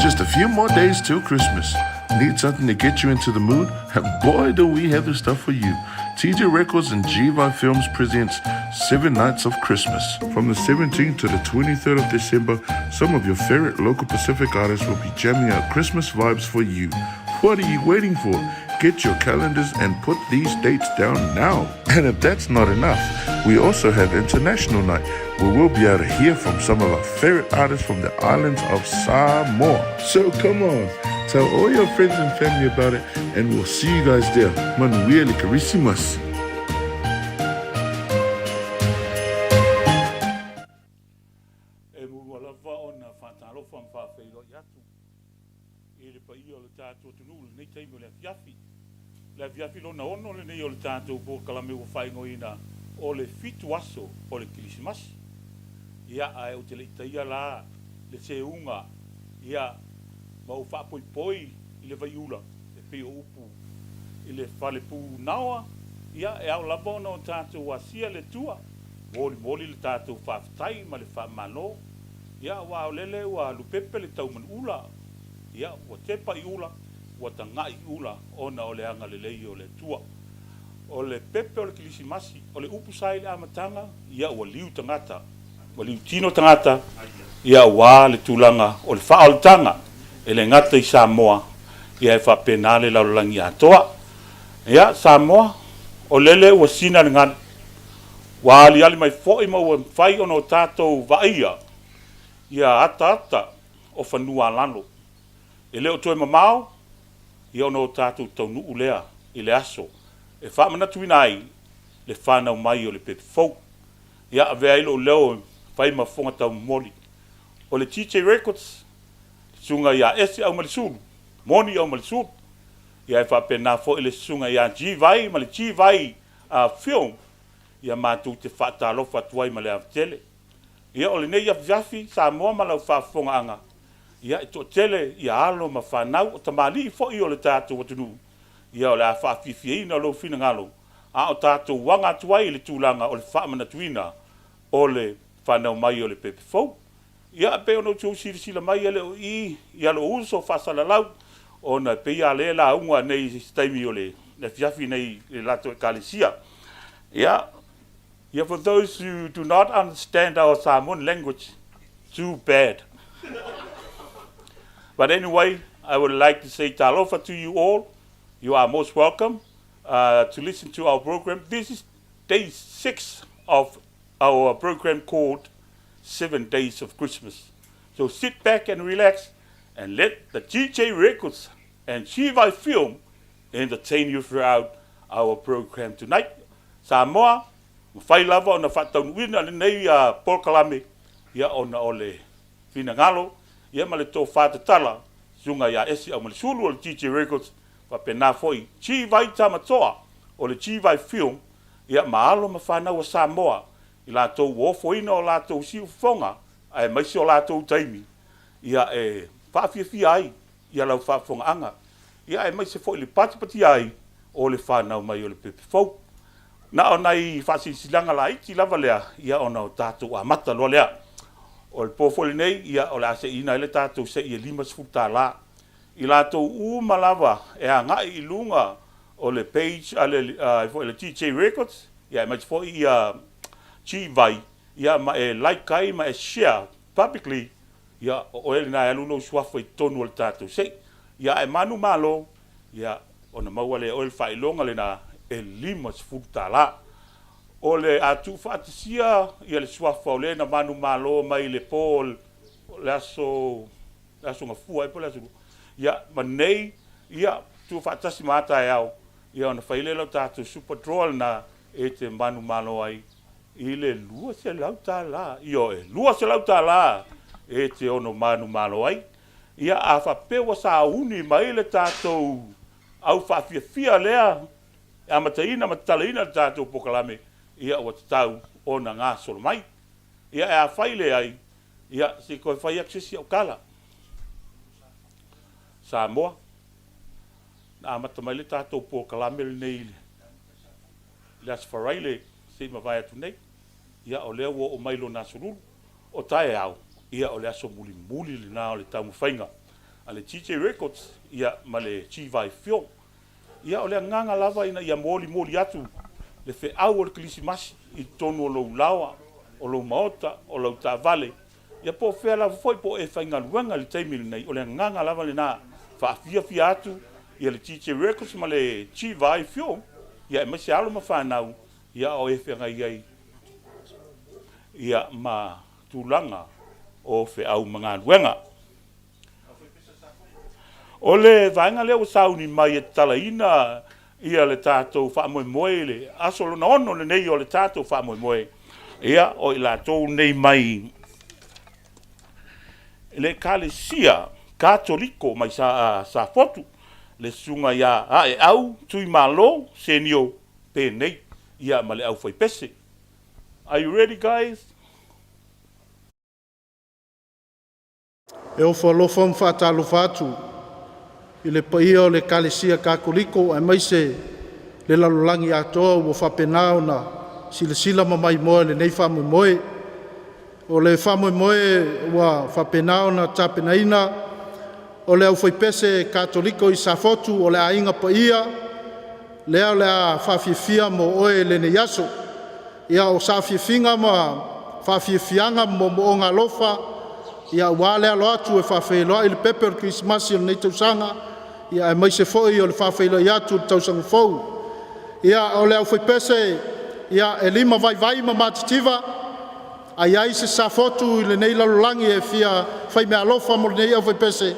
Just a few more days till Christmas. Need something to get you into the mood? And boy, do we have the stuff for you. TJ Records and GVI Films presents 7 Nights of Christmas. From the 17th to the 23rd of December, some of your favorite local Pacific artists will be jamming out Christmas vibes for you. What are you waiting for? Get your calendars and put these dates down now. And if that's not enough, we also have International Night, where we'll be able to hear from some of our favorite artists from the islands of Samoa. So come on, tell all your friends and family about it, and we'll see you guys there. Manuel Carisimas. Le fiafi lona ono le nei o le tātou po kalame o whaingoina o le fitu aso o le Krismasi. Ia ai o te leitaia la le se unga ia mau whapoi i le vaiula e peo upu i le whale pū nawa ia e au lava ona o tātou asia le tua moli le tātou whaftai ma le whamano ia wa o lele wa lupepe le tauman ula ia wa tepa i ula wa tangai ula ona o le anga lelei o le tua. O le pepe o le Krismasi, o le upu sai le amatanga, ia ua liu tangata, ua liu tino tangata, ia ua le tūlanga o le whaaoltanga, e le ngata i Samoa, ia e whapenale laulangi atoa. Ia Samoa, o lele ua sina le ngana, ua ali mai fōi ma ua whai ono tātou vaia, ia ata o whanua lano. E leo toe mamao, ia ono tātou tau nuu lea i le aso. E whamanatuina ai le whanau mai o le pepe fau. Ia a vea ilo leo whai mawhonga tau moli. O le TJ Records, sunga ia ese au malisuru, moni au malisuru. Ia e whapena fo i le sunga ia GVI, ma le GVI film, ia mātou te whaatalofa tuai ma le avtele. Ia o le nei afiafi, Samoa ma lau whaafonga anga. Ia e to tele ia alo ma whanau o tamali fo i o le tātou watunu. Ia o le a whaafifiina o lo fina ngalo. A o tātou wanga tuai le tūlanga o le whaamanatuina o le whanau mai o le pepe fau. Ia pe ono tū sila mai ele o ia lo uso whasalalau o na pe ia le la unga nei staimi o le fiafi nei le lato e kalisia. Ia, for those who do not understand our Samoan language, too bad. But anyway, I would like to say talofa to you all. You are most welcome to listen to our program. This is day 6 of our program called 7 Days of Christmas. So sit back and relax and let the TJ Records and GVI Film entertain you throughout our program tonight. Samoa, mawhai lava o na whataunuina le nei Paul Kalame, ia o na ole Finangalo, ia ma le tō whātatala, sunga ia esi au malisulu o le TJ Records, wa pena foi GVI tamatoa o le GVI Film, ia maalo ma whanau a Samoa, i la tō wofoina o la tō siu fonga, ai maisi o la tō taimi, ia e whaafiafia ai, ia lau whaafonga anga, ia e maisi foi le patipati ai, o le whanau mai o le pepe fau. Na o nei whaasisilanga la iti lava lea, ia o nao tātou a mata loa lea. O le pōwhole nei, ia o le ase ina ele tātou se ia 5 futa la. I lātou malava e a ngai i lunga o le page, le TJ Records, ia e maiti fo i GVI, ia ma e like kai, ma e share publicly, ia o ele na e aluno suafo i tonu o le tātou se. Ia e manu malo, ia o na maua le o le whailonga le na e 5 futa la. O le atu whaatisia, ia le suafa o le na manu malo mai le pōl, le aso ngā fua e po le aso. Ia, ma nei, ia, tu whaatasi mata e au, ia ona whailela o tātou super droll na e te manu malo ai, i le lua se lau tā la, io e lua se lau tā la, e te ono manu malo ai. Ia a whapewa sa uni mai le tātou, au whaafiafia lea, a mataina, matalaina le tātou pokalame, ia o tau o na ngā solo mai. Ia e a whaile ai, ia se koe whai aksesi au kala. Samoa, na amata mai le tātou po kalame le nei le aswharaile se ma vai atu nei. Ia o lea o mailo nā sururu, o tae au, ia o le aso muli le nā o le tau mwhainga. a le TJ Records ia ma le Chivai Film. Ia o le nganga lava ina ia moli atu le fe au o le Krismasi i tonu o lou lawa, o lou maota, o lou tāwale. Ia po fea lava foi po e whaingaluanga le taimili nei, o le nganga lava le nā whaafia atu ia le TJ Records ma le Chivai Film. Ia e masi alo ma whanau, ia o e whenga iai, ia ma tūlanga o fe au mga luenga. O le vaenga leo sauni mai e talaina ia le tātou whaamoemoe le asolo na ono le nei o le tātou whaamoemoe. Ia o i la tōu nei mai le kalesia katoliko mai sa fotu le sunga ia e au tui malo senio pe nei ia ma le au fai pese. Are you ready, guys? E o whalofa mwhatalo whatu i le paia o le kalesia kakoliko ai mai se le lalolangi atoa ua whapenao na sila mamai moe le nei whamui moe. O le whamui moe ua whapenao na tapenaina o le au whaipese katoliko i safotu o le ainga paia lea le a whawhiwhia mo oe le ne yaso. Ia o sawhiwhinga ma whawhiwhianga mo o ngā lofa ia wale alo atu e whawhailoa i le pepe o le Krismasi o le nei tausanga ia e maise foi o le whawhailoa i atu le tausanga fau. Ia o le au whaipese ia e lima vai ma matitiva ai ai se safotu i le nei lalolangi e fia whai mea alofa mo le nei au whaipese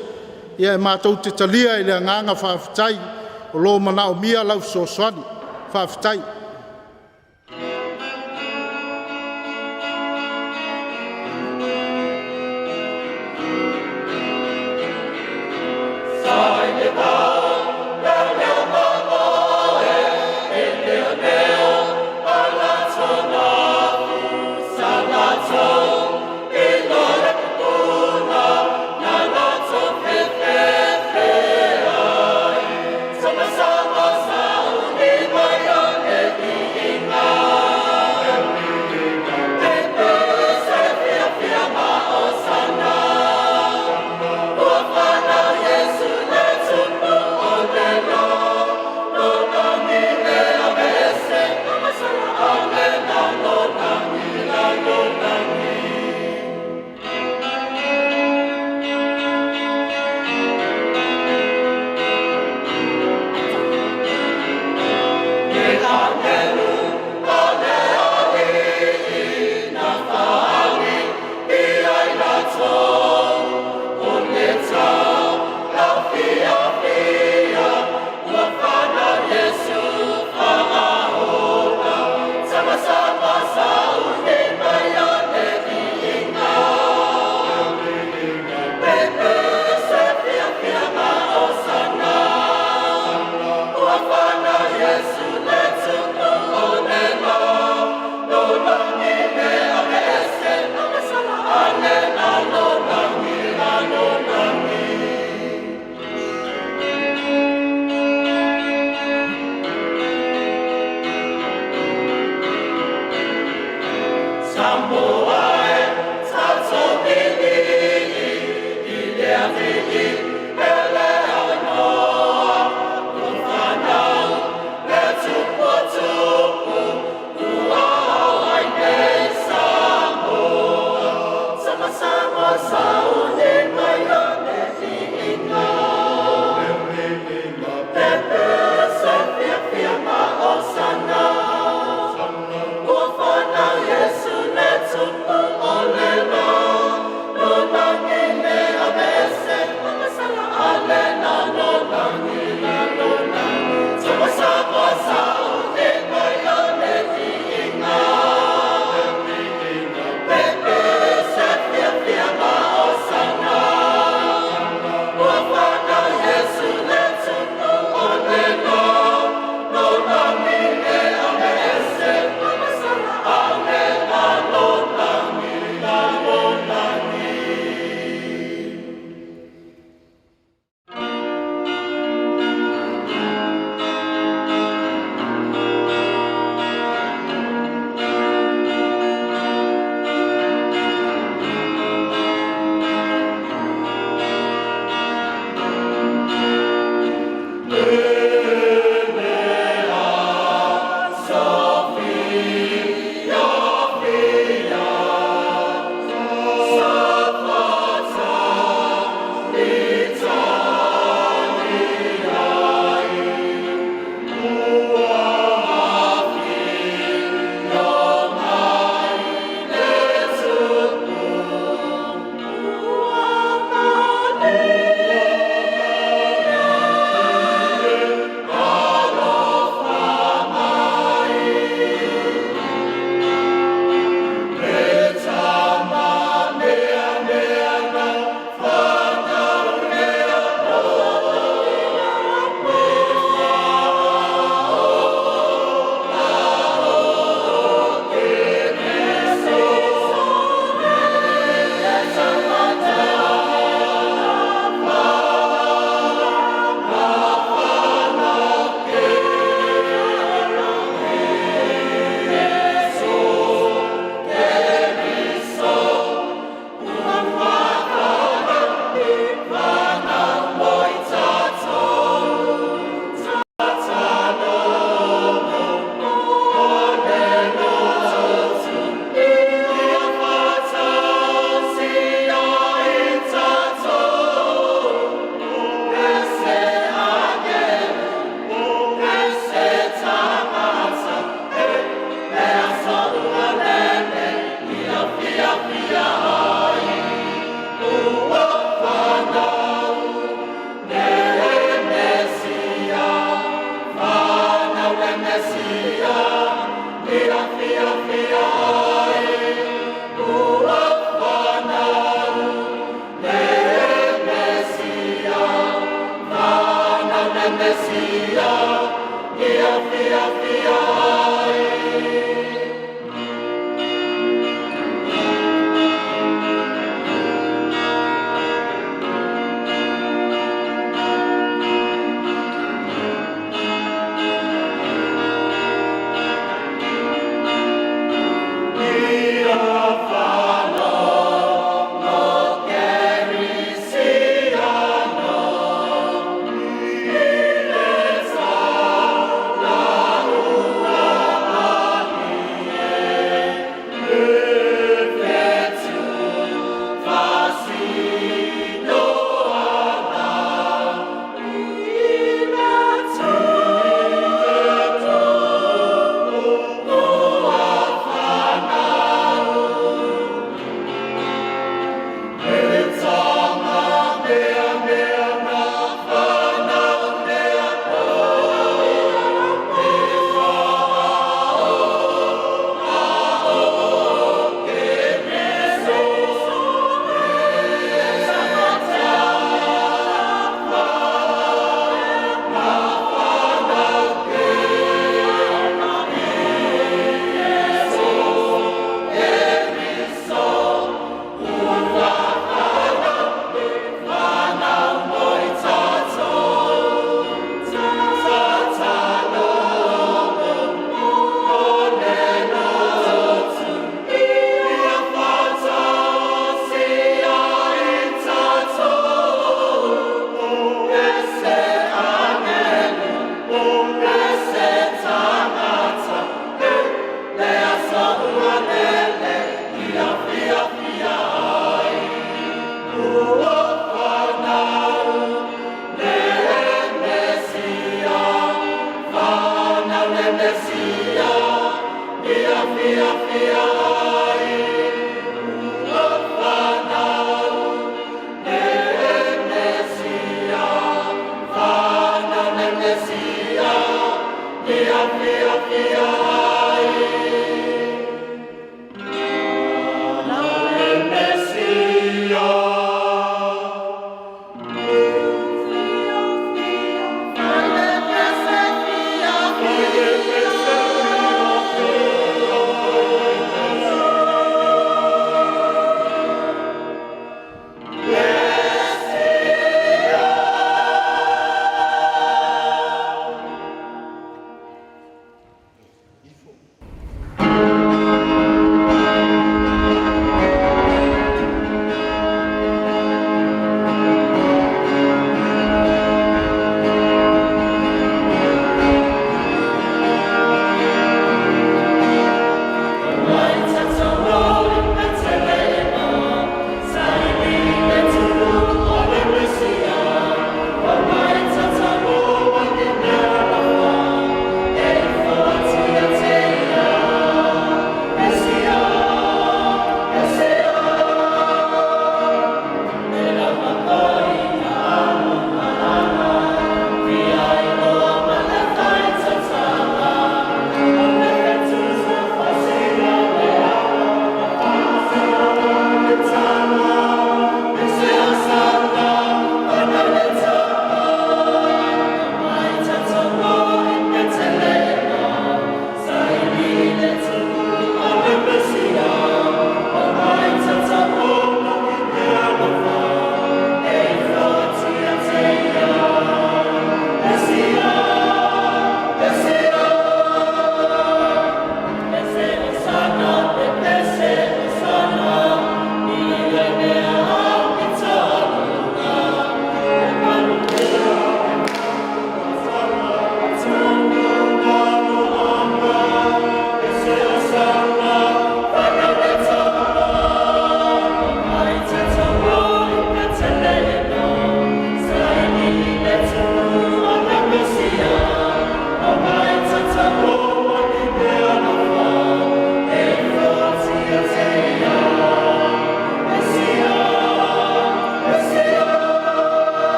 ia e mātou te talia i le anganga whawhitai o lo mana o mia lau soaswani whawhitai. Amen.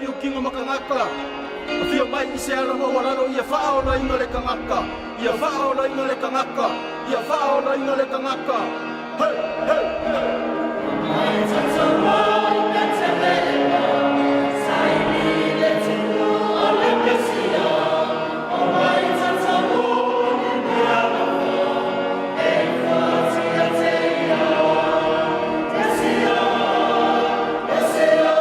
mi ukinga makangaka. Afia mai I se ala mawararo ia whao na inga le kangaka. Ia whao na inga le kangaka. Ia whao na inga le kangaka. Hey, hey, hey. Mai tatama ina te meleka. Sai ni le tinu o le mesia. O mai tatama ni alafo. E kati a te ia. Desia, desia.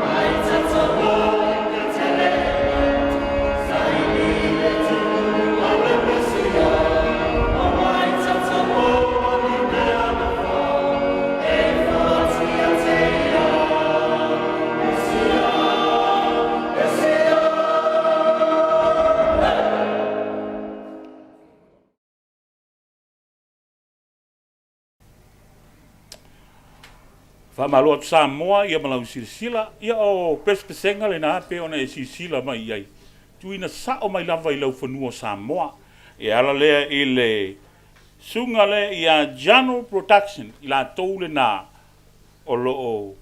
Mai tatama ina te meleka. Sai ni le tinu o le mesia. O mai tatama ni alafo. E kati a te ia. Desia, desia. Whamaloa tu Samoa, ia malau silasila, ia o pespesenga le nā pe ona e silasila mai iai. Tuina sao mai lava I lau whanua Samoa, e ala lea I le sunga le ia Jano Production, I la tau le nā, o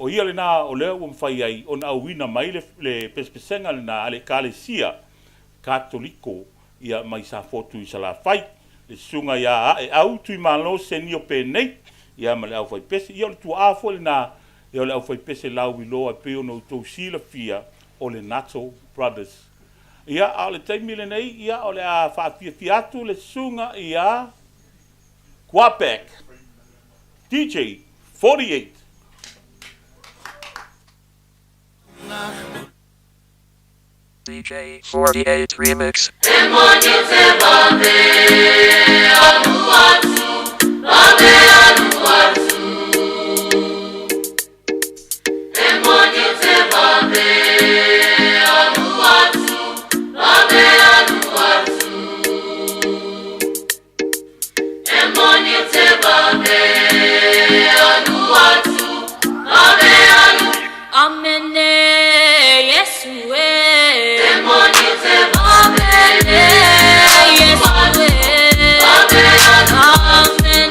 ia le nā o lea ua mwhai ai, o na auina mai le pespesenga le nā, ale kalesia, katoliko, ia mai sa fotu I sa la whai, le sunga ia e au tui malo se ni o penei, ia ma le au fai pese, ia o le tua afo le nā, ia o le au fai pese lau I loa pe o no tau sila fia o le Nato Brothers. Ia a le taimi le nei, ia o le a whaafia fiatu le sunga ia Kwapek, DJ 48. DJ 48 Remix. Amene Yesue Amene Yesue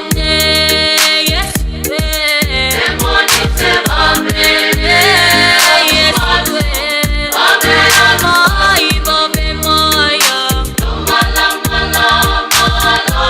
Amene Yesue Amene Yesue Mai babe maya Mala mala mala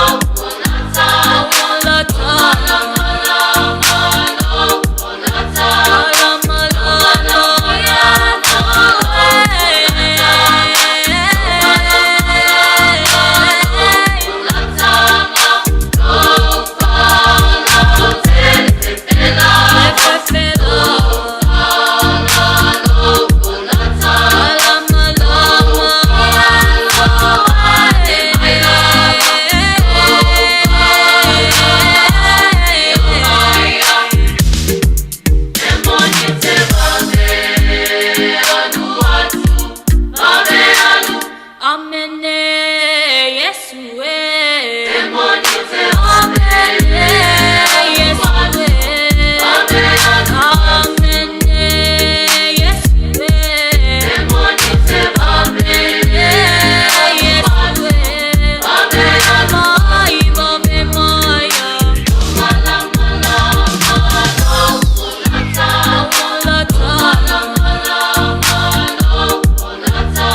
Onata Onata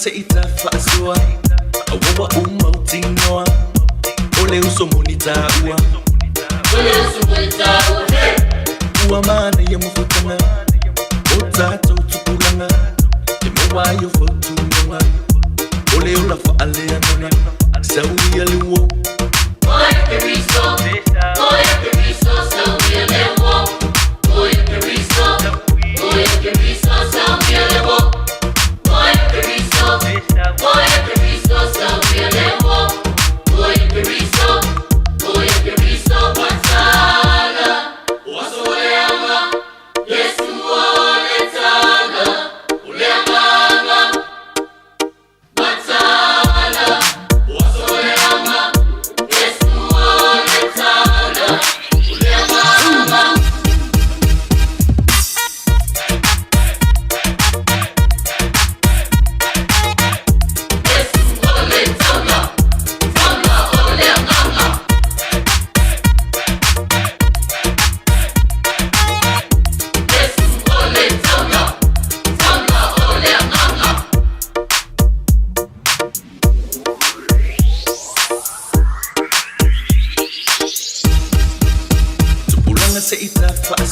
se ita fasua awa umautingoa ole usomunita ua ole usomunita ua mana ya mufutana otata utupulanga emewa yo fotunga ole ula fa aleana sauri aliwo oya periso sa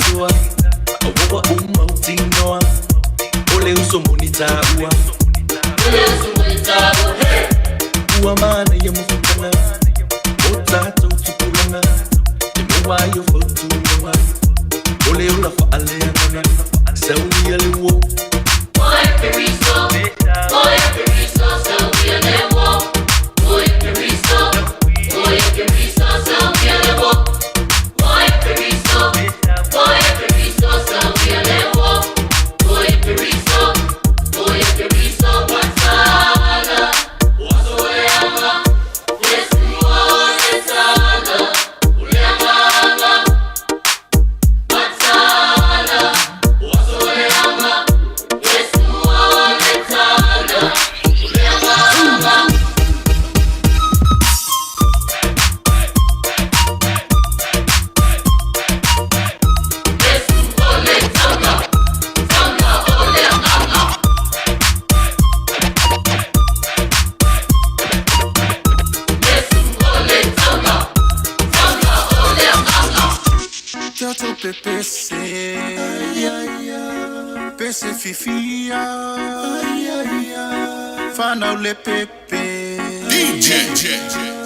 asua awowa umautinoa ole usomonita ua ua mana ya mufutana otata utukulana emewayo fotunoa ole ulafa aleanana sauni alewo Pese fifia Fana le pepe DJ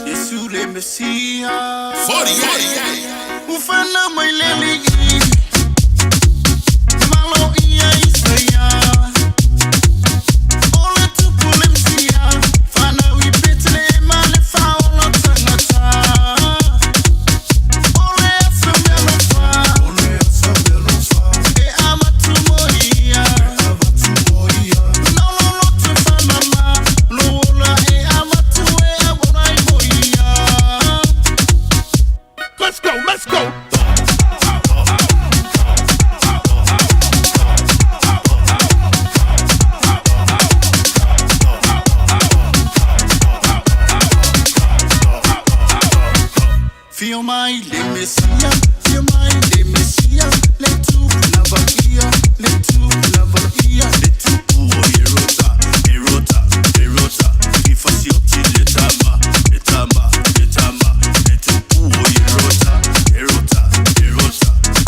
Yesu le Messia 48 Ufana maileli Malo iya isaya Ole tupule msia Fana wipetele male faolo tangata Ole asambelo fa E amatumo iya Nolo tufana ma Lola e amatue abona imoia Let's go Feel my Messia, feel my Messia. Let to love here, let to love here, let to erota. If I see you till letamba, let to erota.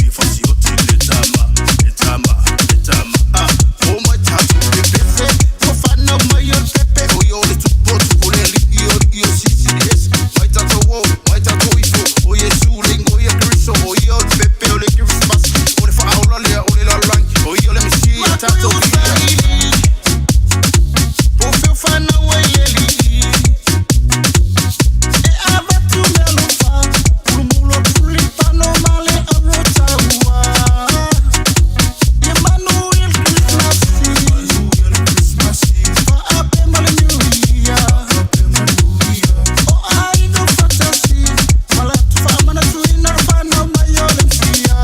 If I see you till letamba. Oh my tattoo, pepe, go find out my own pepe. Oh yo, let to go to Poleli, yo, CCS. My tattoo, ifo. Oye suling, oye Cristo, oye pepe, ole Christmas. Ole fa aula, ole la lang. Oye let me see your tattoo. Po feel fine away leli. E ava tu melo fa. Rumulo tulipa no male arota ua. Emmanuel Christmas. Fa ape male new year. Oh I no fantasy. Mala tu fa mana tu ina fa no mayolem fia.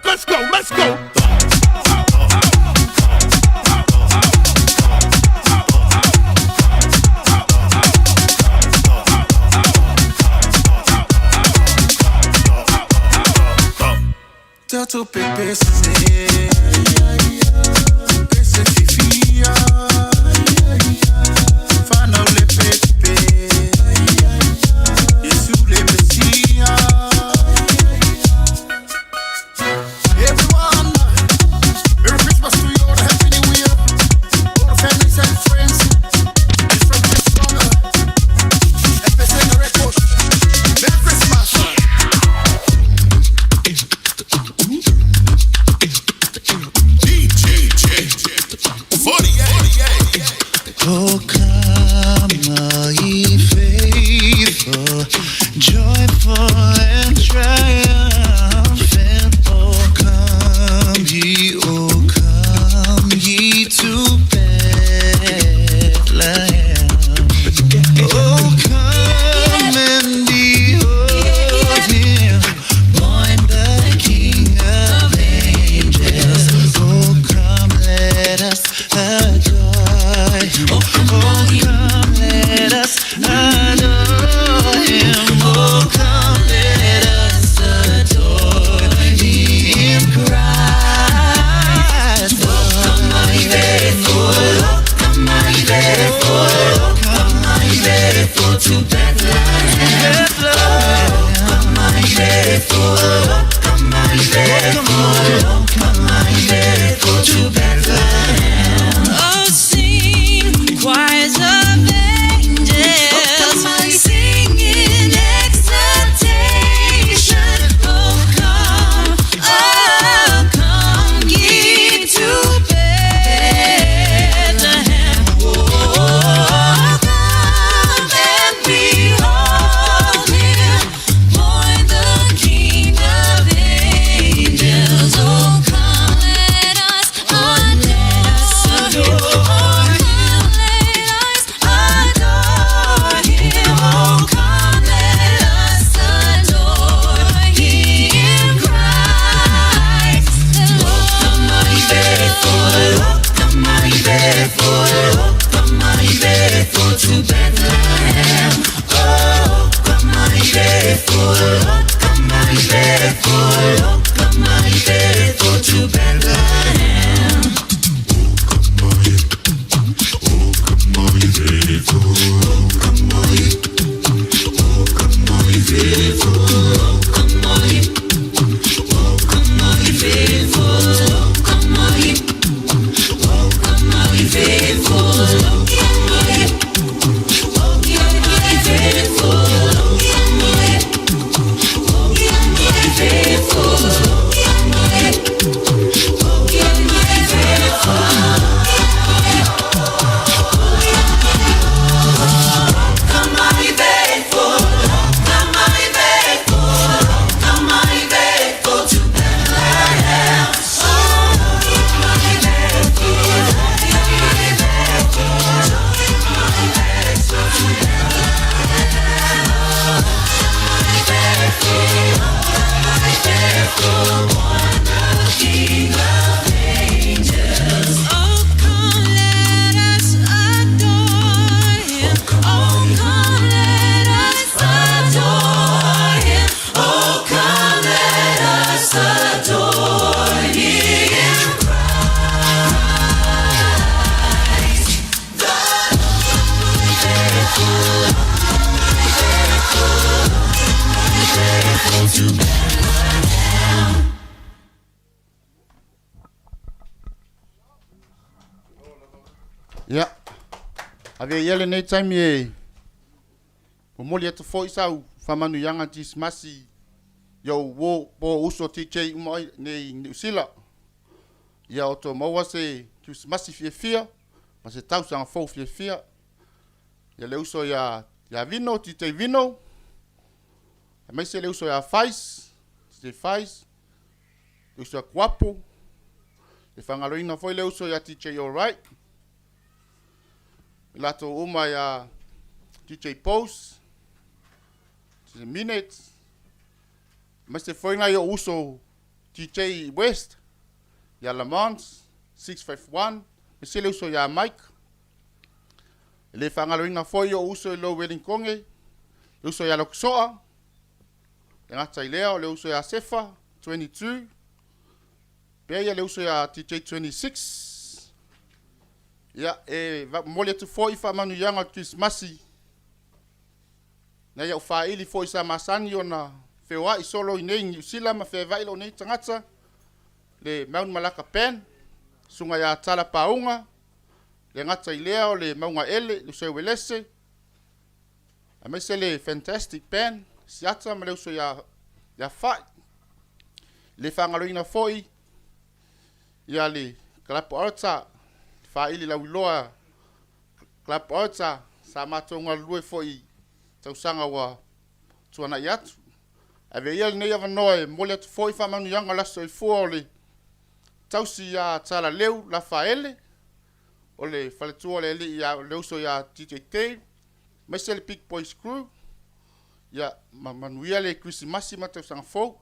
Let's go Tato pepe se Pese fifia Fana le pepe Yesu le Messia. Everyone, Merry Christmas to you all, Happy New Year. All the families and friends. It's from Chris Stronger. FSN Records. Merry Christmas. DJ 48 Ya. Ave yele nei time e. O moli atu foi sau famanu yanga Christmasi. Yo wo po uso TJ umoi nei New Zealand. Ya oto maua se Christmasi fia. Ma se tau sanga fo fia. Ya le uso ya vino TJ vino. Mai se le uso ya fais. TJ fais. Le uso ya guapo. Le fangaloina foi le uso ya TJ alright. Lato uma ya DJ Post, DJ Minutes, mas se foi na yo uso DJ West, ya Lamont 651, mas se le uso ya Mike, le fangaloina foi yo uso lo Wellingkonge, le uso ya Loksoa, le ngata ileo le uso ya Sefa 22, pia le uso ya DJ 26. Ya, mole tu foi fa manu yanga Christmasi. Na ya fa ili foi sa masani ona fewa isolo inei sila ma fewa ilo nei tangata. Le Mount Malaka Pen, sunga ya tala paunga. Le ngata ileo le maunga ele, le soe welese. Amesele fantastic pen, siata ma le uso ya fa. Le fangaloina foi. Ya le kalapo alta. Fa ili la wiloa klap ota sa matonga lue foi tausanga wa tuana yatu ave yel ne yava noe mole tu foi fa manu yanga la so foi tausi ya tala leu la faele ole fale tu ole li ya leuso ya TJT mesel Big Boys Crew ya manuia le Christmas ma tausanga fo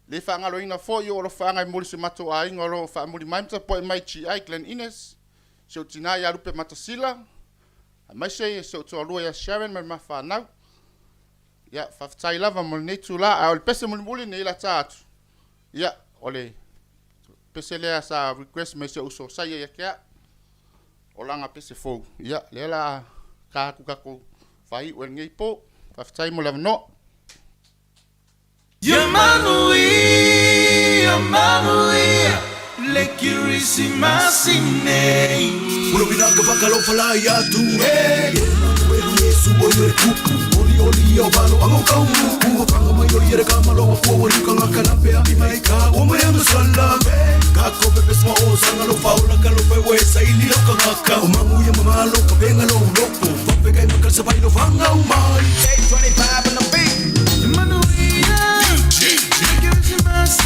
le fa ngalo ina fo yo lo fa ngai mole se mato ai ngolo fa mole maimta po mai chi ai Glen Ines so tina ya rupe matasila mai se so to lo ya Sharon ma mafana ya fa tai lava mo ne tula al pese mo muli ne la tatu ya ole pese le sa request me se uso sa ya ya olanga pese fo ya le la ka ku fai wen ngai po fa tai mo la no Yamanuia, le Christmas nei. Ulo binaka bakalo fala ya tu subo yore kuku oli o balo amo kaumu uho kanga mayori yere kamalo wa fuwa wali kanga kanapea imaika umo ya masala kako pepe sma o sangalo faula kalo pewe saili lo kangaka umamu ya mamalo kabenga lo loko fapega imakal sabay lo fanga umay 25 on the beat Yamanuia Christmas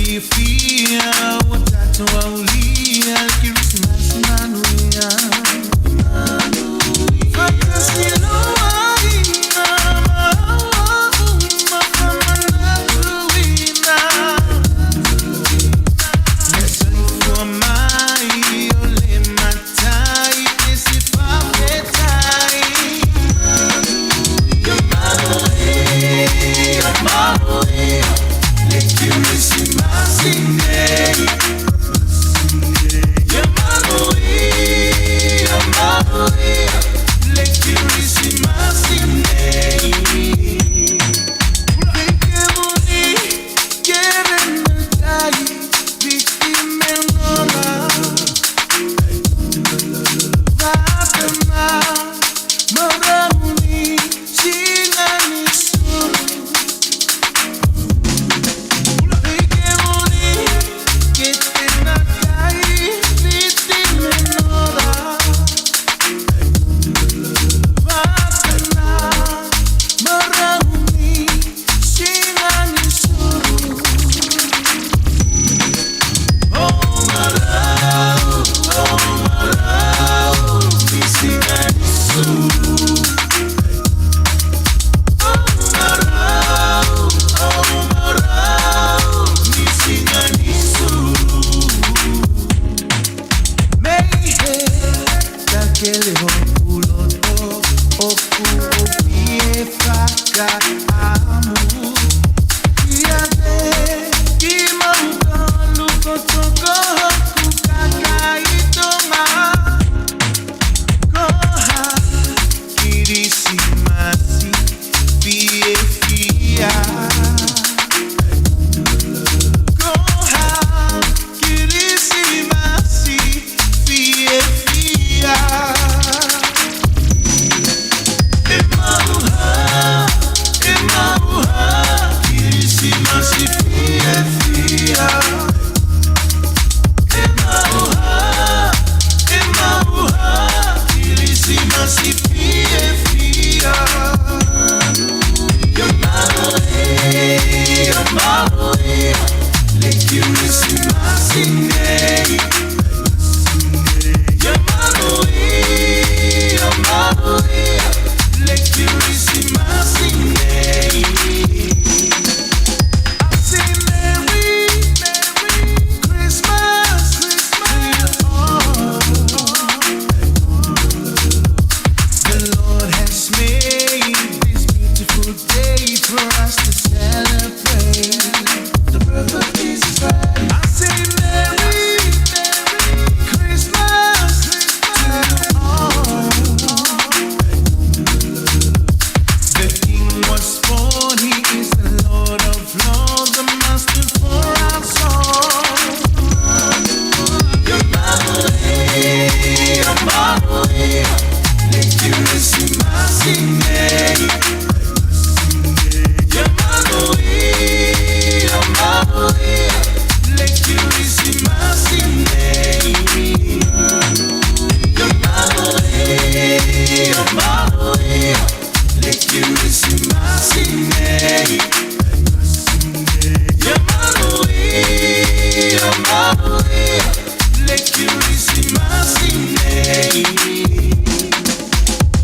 Fia, watato waulia, Christmas manuia. Fakasino waina, mafamana tuina. Nesifua mai, ole matai, nesifapetai. Yamanuia, manuia. Christmas day, Yamanuia, let Christmas day. Bekemuni, keren metai, victime nona. Vatana, marauni, singani suru. Christmas Day. I say Merry Christmas to you all. The Lord has made this beautiful day for us to celebrate the birth of Jesus Christ. I say Merry Christmas to you all. The King was born, He is the Lord of Lords, the Master for our soul. Let you receive my name. Let you receive my name. Let you receive my name. Let you receive my name.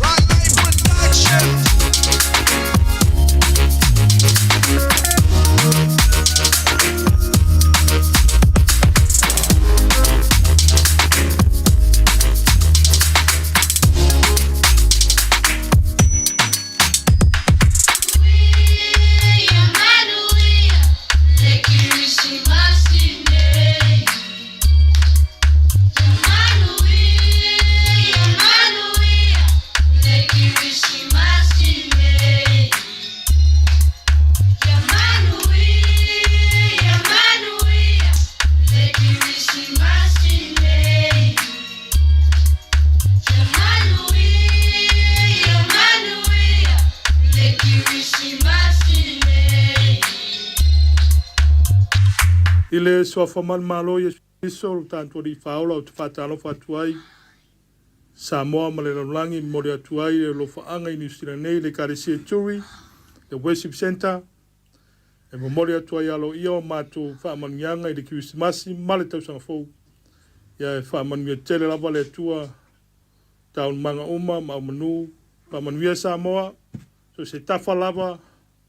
Right Life Production. Ile soafa malmalo Yesu Kristo tanto di faula o te whatalo whatuai. Samoa ma le laulangi mo le atuai e lo whaanga i New Zealand nei le Karesia Turi, the Worship Center. E mo mori atuai alo ia o mātou whaamanianga i le Kiwisimasi ma le tausanga fau. Ia e whaamania tele lava le atua taun manga uma ma manu whaamania Samoa. So se tafa lava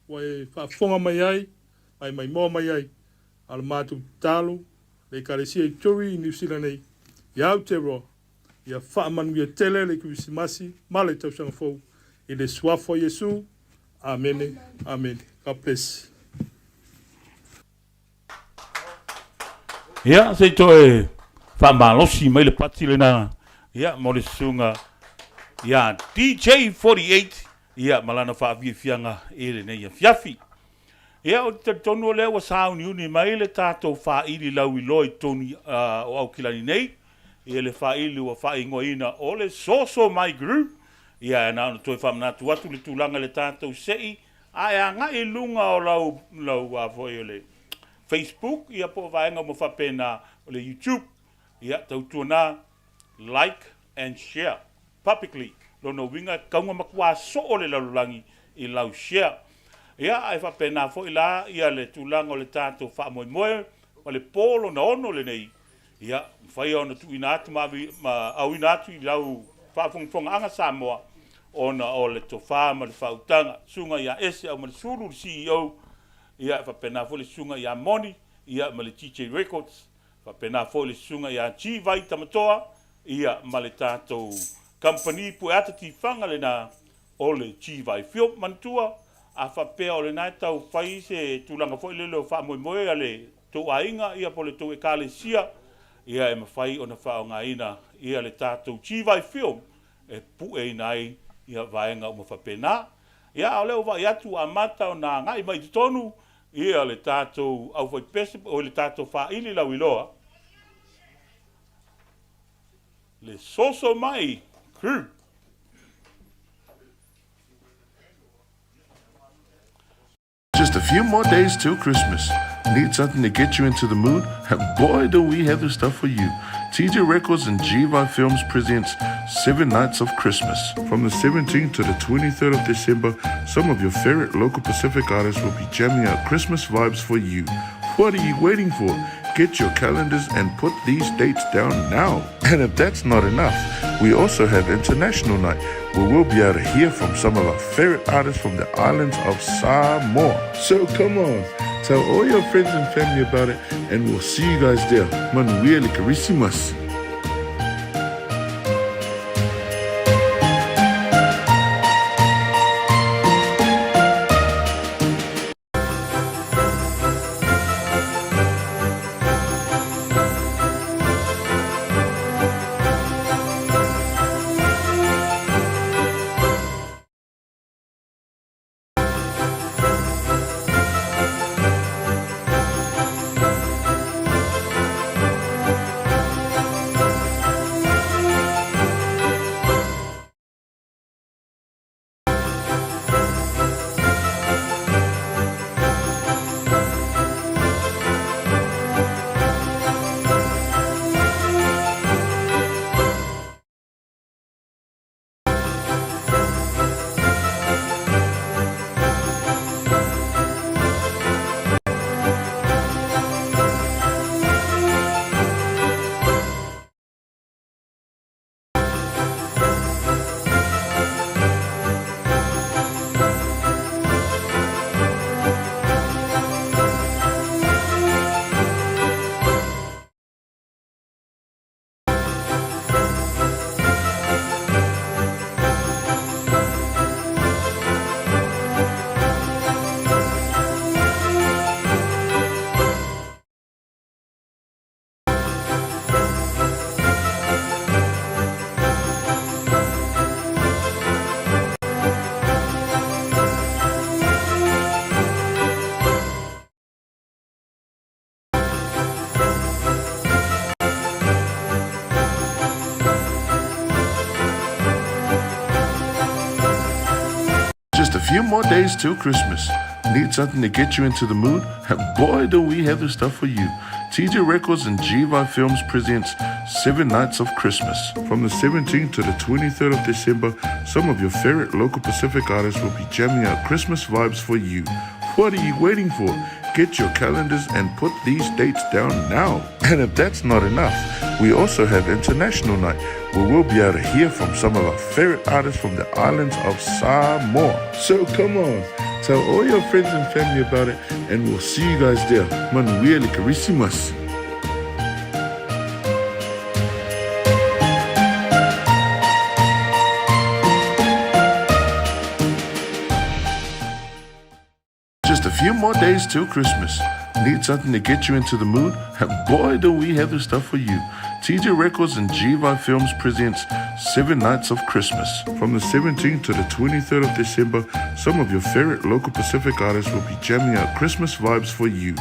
wa e whaafonga mai ai, mai moa mai ai. Al mātou talo, le Karesia Turi i New Zealand nei. Ia Aotearoa, ia whaamanuia tele le Kiwisimasi, ma le tausanga fau, i le suafo Yesu. Amen, amen. God bless. Ia, se toe whaamalosi mai le pati le na. Ia, mo le sunga. Ia, DJ 48. Ia, malana whaaviafianga e le nei a fiafi. Ia o te tonu lea wa sauni uni mai le tātou whaili lau i loi toni o au kilani nei. Ia le whaili wa whaingoina o le soso mai group. Ia na ono toi whamanatu atu le tūlanga le tātou sei. Ai a ngai lunga o lau a voi o le Facebook. Ia po vaenga mo whapena o le YouTube. Ia tautua na like and share publicly. Lono winga kaunga makua so o le lalulangi i lau share. Ia ai whapena fo ila ia le tūlanga o le tātou whaamoemoe o le polo na ono le nei. Ia whai ona tu ina atu au ina atu i lau whaafongfonga anga Samoa ona o le tofa ma le whautanga sunga ia ese au ma le suru le CEO. Ia whapena fo le sunga ia Moni ia ma le TJ Records. Whapena fo le sunga ia Chivai Tamatoa ia ma le tātou company pu ata ti whanga le na o le Chivai Film Mantua. A whapea o le nai tau whai se tūlanga fo i lelo whaamoemoe a le tō ainga ia po le tō e kālesia ia e mawhai o na whao ngā ina ia le tātou Chivai Film e pu e nai ia vaenga o mawhapena. Ia o leo vai atu a mata o nā ngai mai tonu ia le tātou au whai pese o le tātou whaili lau iloa. Le soso mai crew. Just a few more days till Christmas. Need something to get you into the mood? Boy, do we have the stuff for you. TJ Records and GVI Films presents 7 Nights of Christmas. From the 17th to the 23rd of December, some of your favorite local Pacific artists will be jamming out Christmas vibes for you. What are you waiting for? Get your calendars and put these dates down now. And if that's not enough, we also have International Night, where we'll be able to hear from some of our favorite artists from the islands of Samoa. So come on, tell all your friends and family about it, and we'll see you guys there. Manuia Likarisimas. Just a few more days till Christmas. Need something to get you into the mood? And boy, do we have the stuff for you. TJ Records and GVI Films presents 7 Nights of Christmas. From the 17th to the 23rd of December, some of your favorite local Pacific artists will be jamming out Christmas vibes for you. What are you waiting for? Get your calendars and put these dates down now. And if that's not enough, we also have International Night, where we'll be able to hear from some of our favorite artists from the islands of Samoa. So come on, tell all your friends and family about it, and we'll see you guys there. Manuia Likarisimas. Just a few more days till Christmas. Need something to get you into the mood? And boy, do we have the stuff for you. TJ Records and GVI Films presents 7 Nights of Christmas. From the 17th to the 23rd of December, some of your favorite local Pacific artists will be jamming out Christmas vibes for you.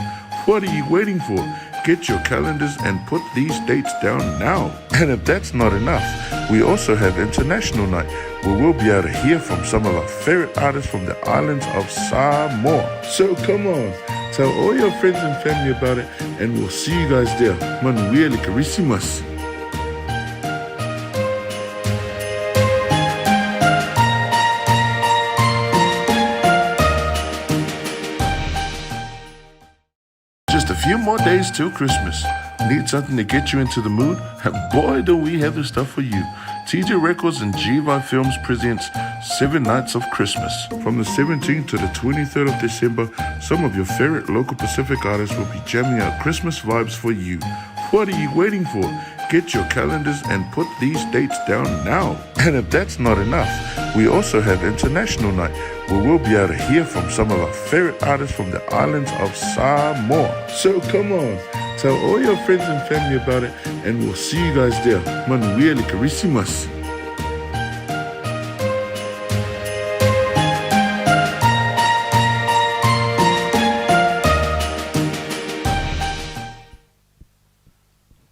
What are you waiting for? Get your calendars and put these dates down now. And if that's not enough, we also have International Night, where we'll be able to hear from some of our favorite artists from the islands of Samoa. So come on, tell all your friends and family about it, and we'll see you guys there. Manuia Likarisimas. Just a few more days till Christmas. Need something to get you into the mood? And boy, do we have the stuff for you. TJ Records and GVI Films presents 7 Nights of Christmas. From the 17th to the 23rd of December, some of your favorite local Pacific artists will be jamming out Christmas vibes for you. What are you waiting for? Get your calendars and put these dates down now. And if that's not enough, we also have International Night, where we'll be able to hear from some of our favorite artists from the islands of Samoa. So come on, tell all your friends and family about it, and we'll see you guys there. Manuia Likarisimas.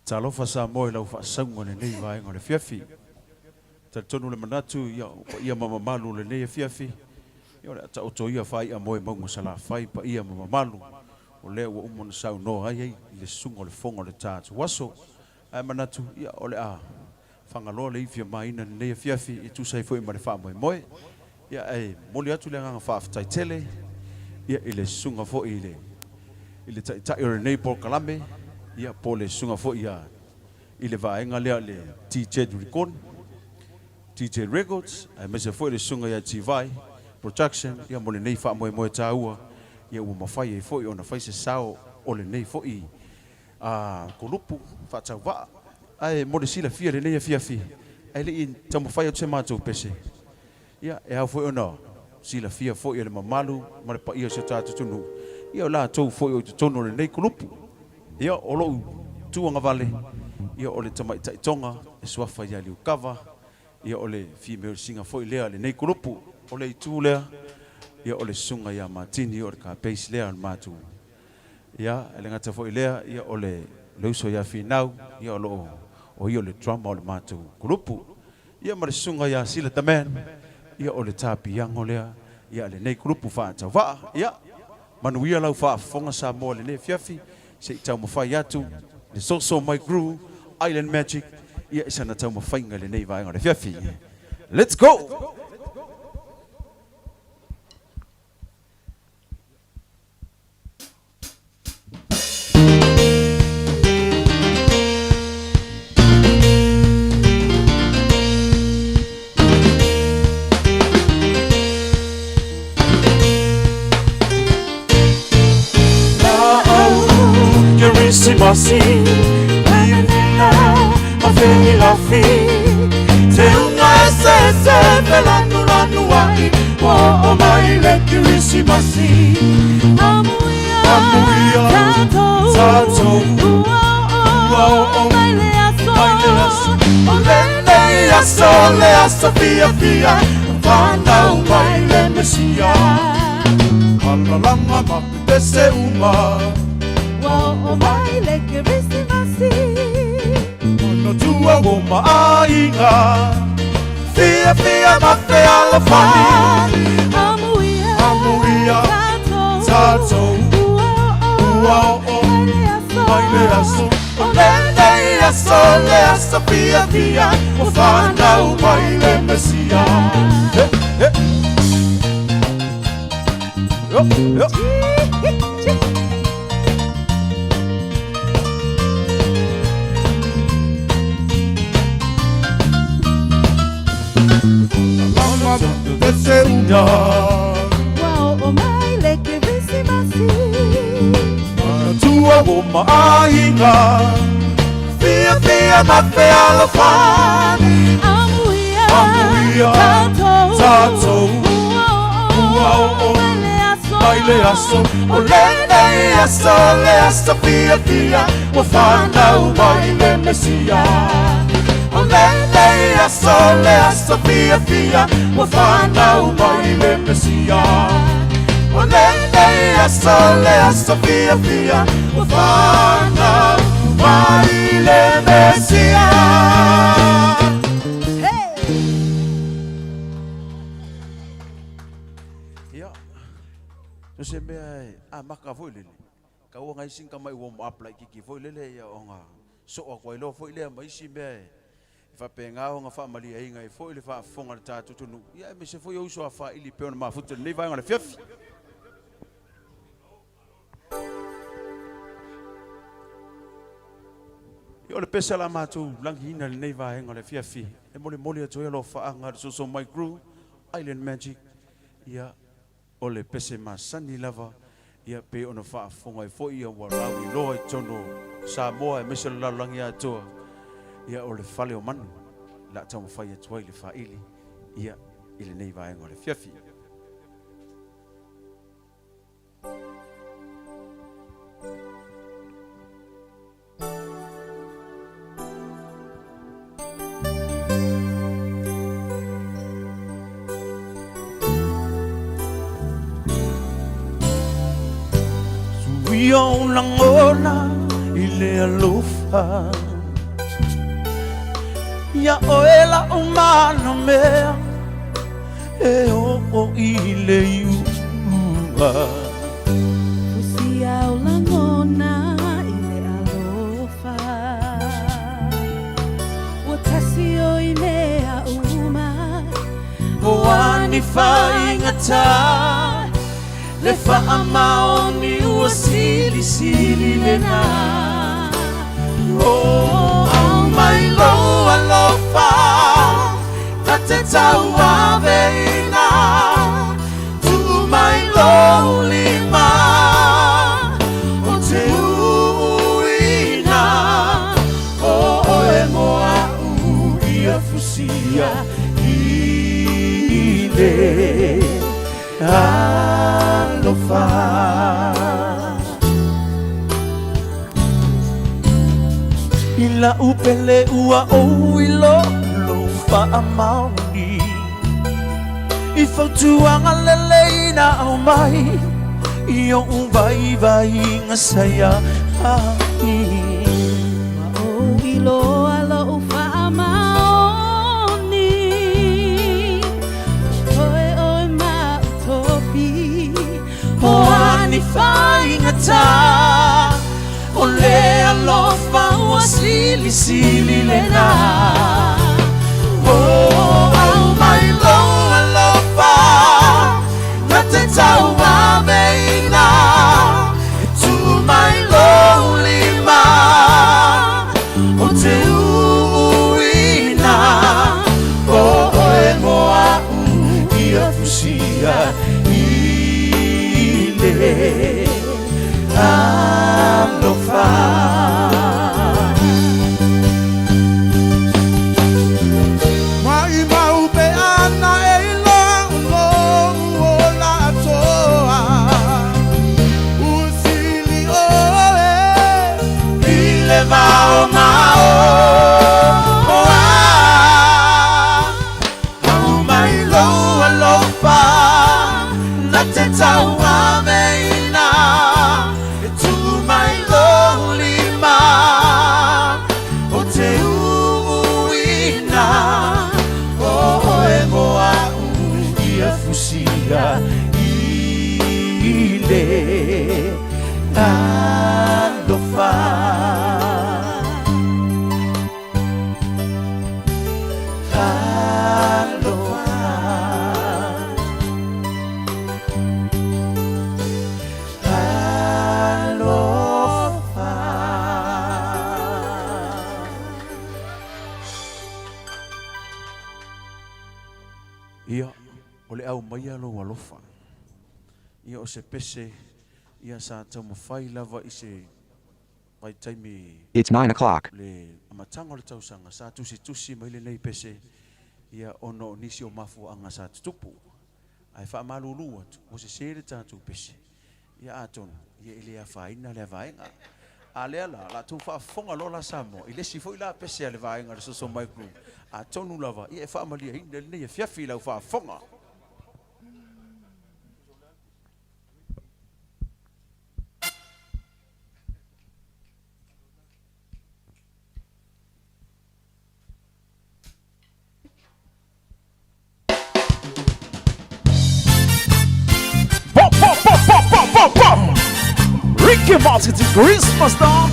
Talofa sa moe lau whaasango le nei vai ngore fiafi. Ta tonu le manatu ia mamamalu le nei fiafi. Ia le ta oto ia whai a moe maunga sala whai pa ia mamamalu. O lea ua umona sau no ai ai le sungo le fongo le tātu waso. Ai manatu ia o le a whangaloa le ifia maina le nei fiafi i tu sai fo i mare wha moe moe. Ia ai moli atu le nganga whaafitai tele. Ia i le sunga fo i le tai o le nei por kalame. Ia po le sunga fo ia i le vaenga lea le TJ Record TJ Records, ai mese foi le sunga ya Tivai Production, ia mo le nei fa mo mo taua, ia o mafai e foi ona fai se sao o le nei foi kolupu fa tava. Ai mo le sila fia le nei fia fi. Ai le in tamo fai o te matou pese. Ia e au foi ona sila fia foi le mamalu, ma le pa ia se tatu tunu. Ia la tou foi o tono le nei kolupu. Ia o lo tuanga vale. Ia o le tamai tai tonga e swafa ia liu kava. Ia o le female singer foi lea le nei kolupu. O le itu lea. Ia o le sunga ia matini o le ka peis lea al matu. Ia ele ngata foi lea ia o le leuso ia finau. Ia o lo o ia o le drama o le matu kolupu. Ia ma le sunga ia sila tamen. Ia o le tapiango lea. Ia le nei kolupu fa tava. Ia manuia lau fa fonga sa mo le nei fiafi. Se tau mawhai atu. Le so my groove. Island Magic. Ia isa na tau mawhainga le nei vaenga le fiafi. Let's go! Masi, ma feli la fi. Te unga se velanu lanu ai, o mai le kirisi masi. Amuia, tato, mai le aso, le aso fia, vanda mai le mesia. Kalalanga mapese uma. O mai le kirisi masi. No tua o mainga. Fia ma fe ala fani. Amuia, tato, mai le aso. Le aso fia. O fana o mai le mesia. Yo. Wow, o mai le kirisi masi. Tua o mainga. Fia ma fe ala fani. Amuia, tato, mai le aso. Le aso fia. O fana o mai le mesia. Le aso fia. O fana o mai le mesia. Le aso fia. O fana o mai le mesia. Ia. No se mea maka foi lele. Ka o ngai singa mai warm up like kiki foi lele ia o nga. So o kwai lo foi le mai si mea. Fa penga o nga fa mali ai ngai foi le fa fonga ta tutunu. Ia me se foi o so fa ili pe ona ma futu nei vai ngale fiafi. Yo le pesa la matu langi ina le nei vai ngale fiafi. E mole atoe lo fa anga so my groove Island Magic. Ia o le pese masani lava. Ia pe ona fa fonga foi ia warawi lo tono Samoa e mese la langi atoa. Ia o le fale o manu la tau mawhai atua i le whaili ia i le nei vaenga o le fiafi. Sui o langona i le alofa. Ia oela o mana mea e o i le iua. Usia o langona i le alofa. Ua tasi o i mea uma. O ani whaingata le whaamaoni ua sili le nā. O au mai loa lofa. te tau aveina tu mai lolima o te uina o oe moa u ia fusia i le alofa. I la upele ua o i lo whaamauni I whautuanga leleina au mai I o vai ngā saia hai O i loa lo whaamaoni Oe oe mautopi O ani whai ngata O le alofa ua sili lena O au mai lo alofa Na te tau aveina Tu mai lo lima O te uina O oe moa ia fusia I le alofa. Mai mau pe ana e longo o la toa Usili oe I le vao mao Oa Au mai lo alofa Na te tau aveina E tu mai lo lima O te uina O oe moa ia fusia I le alofa. Ia, o le au mai alo alofa. Ia o se pese, ia sa tau mawhai lava I se pai taimi It's 9 o'clock. le amatanga o le tausanga sa tusi mai le nei pese. Ia ono nisi o mafu anga sa tutupu. Ai wha malulu atu, o se sere tātou pese. Ia atonu, ia ile a whaina le a vaenga. A lea la tu wha fonga lola samo. I le sifo I la pese a le vaenga le soso mai kru. A tonu lava, ia e wha malia hinde le nei a fiafi lau wha fonga. Ricky Martin to Christmas dog.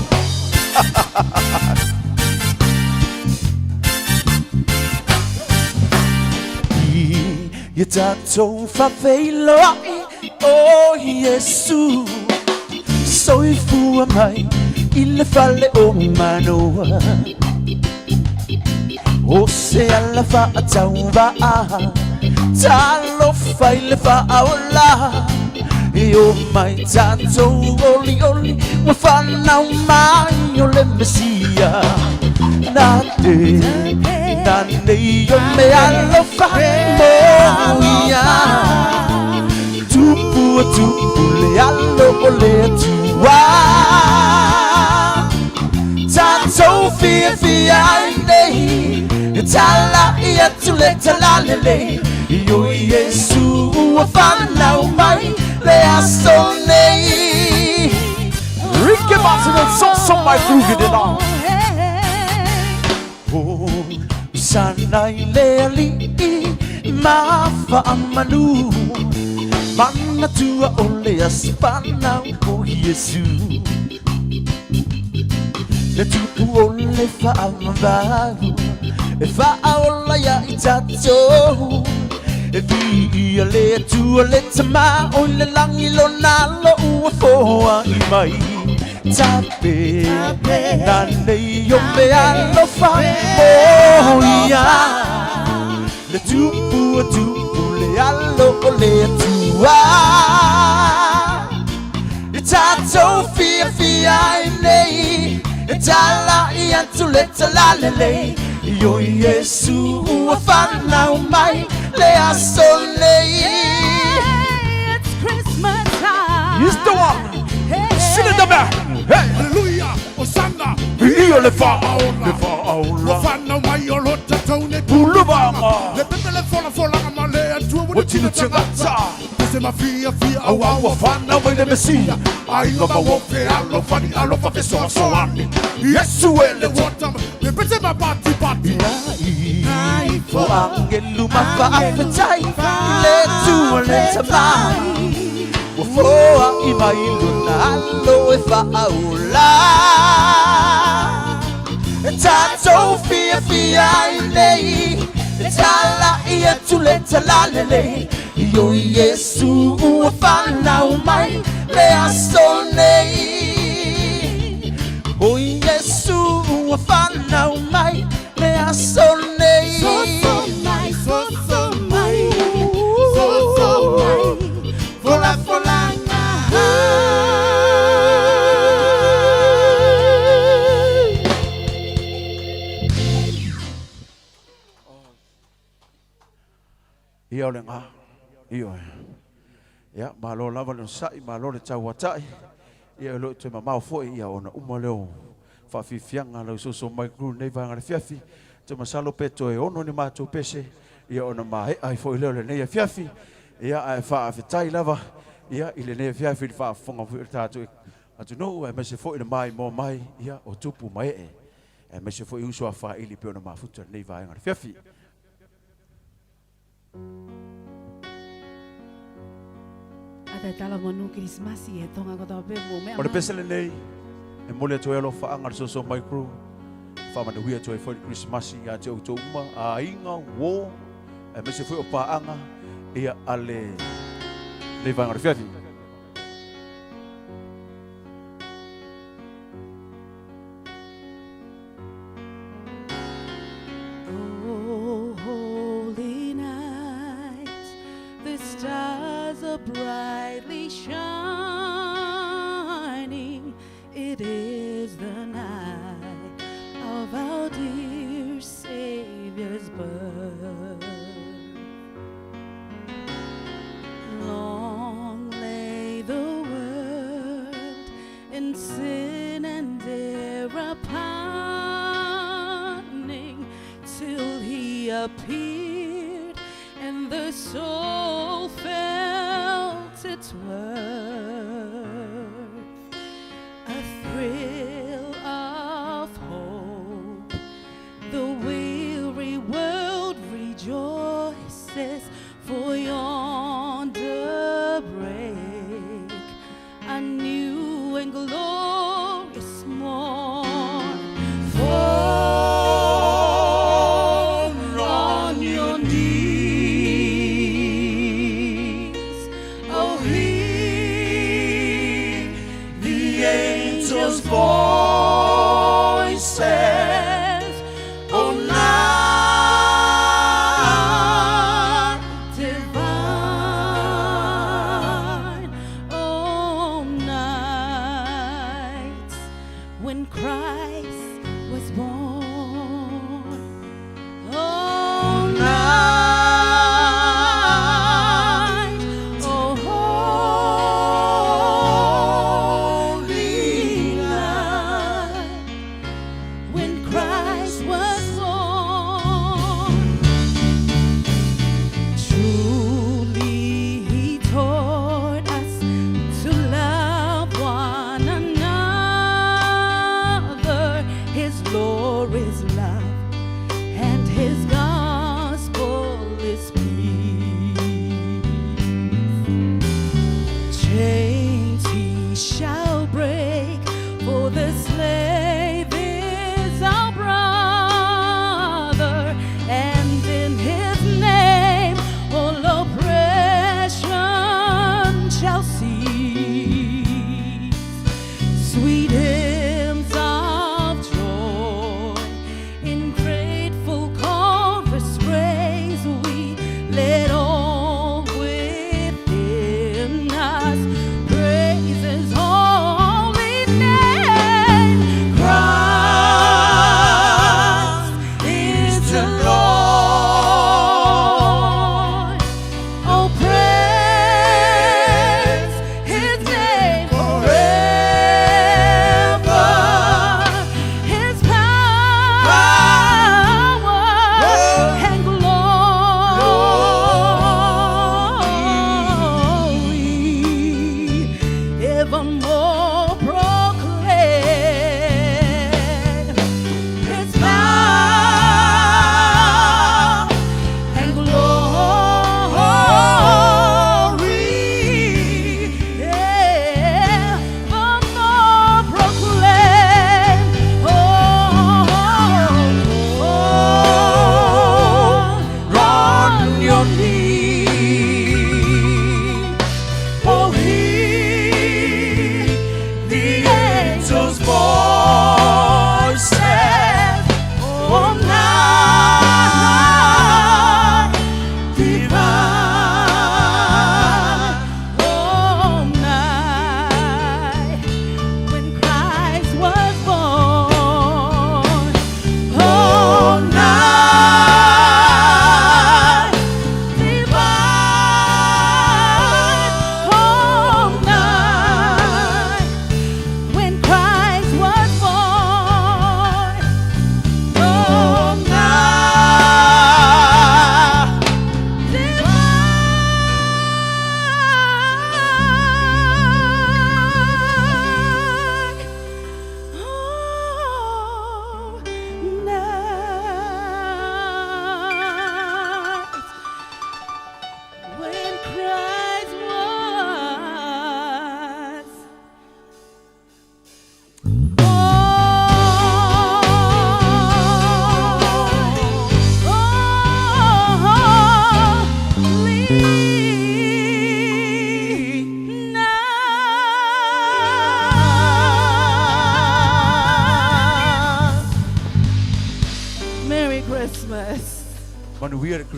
Ia tātou whawheilo ai o Iesu Soifua mai I le whale o manoa O se ala whaatau waa Talo whai le whaola E o mai tātou oli Wa whanau mai o le Mesia Nā te Nā nei o me alofa moia Tupu le alo o le atua Tātou fia ai nei Tala I atu le talalele I o Iesu ua whanau mai le aso nei Ricky Martin and so my groove it on Sanai le ali ma whaamanu Mana tua o le aspana o Iesu Le tupu o le whaamavau E whaola ia I tatou E via le tua le tama O le langi lo nalo ua foa I mai Tape Na nei o me alofa moia le tupu le alo o le atua. I tātou fia I nei, e tala I atu le talalele. Io Iesu ua whanau mai le aso nei. It's Christmas time. He's the one. Sit in the back. Hey. Hallelujah, Hosanna. Io le fa'aola. Wafana mai o lota taune Puluvanga. Le pepe le fola ma le atua Wa tinu tangata. Pese ma fia Awa wafana mai le Mesia. Ainga ma wofe alo fani alo fa fe soani Yesu ele watam le pese ma pati Ai fo angelu mafa'apetai. Le tua le tamai. Wafoa I mai luna alo e fa'aola. E tātou fia I nei, e tala I atu le talalele. Io Iesu ua whanau mai le aso nei. O Iesu ua whanau mai le aso nei. mai, mai, Vola volanga. Ia o le ngā, ia e. Ia, malo lava le sai, malo le tau atai. Ia lo te mamau foi, ia ona uma leo. Whawhiwhianga lau soso mai gru nei vanga le fiafi. Te masalo peto e ono ni mātou pese. Ia ona mahe ai foi leo le nei a fiafi. Ia ai whaawhitai lava. Ia i le nei a fiafi li whaafonga fui tātou. Atu no, e mese foi le mai mō mai. Ia o tupu mai e. E mese foi uso a wha ili pe ona mafuta nei vanga le fiafi. Ada tala manu Krismasi e tonga ko tau pe mo me. O le pese le nei, e mole atu e lo whaanga soso mai kru. Whamana hui atu e whai Christmasi a te auto uma, a inga, wo, e mese whai o paanga, ia ale nei vanga re whiafi. Oh, holy night, the stars are brightly shining. It is the night of our dear Savior's birth. Long lay the world in sin and error pining, till He appeared and the soul felt its worth. A thrill of hope, the weary world rejoices, for yonder break a new and glorious morn. Fall on your knees, oh, hear the angels' voices, oh, night divine, oh, night when Christ was born, oh, night, oh, holy night.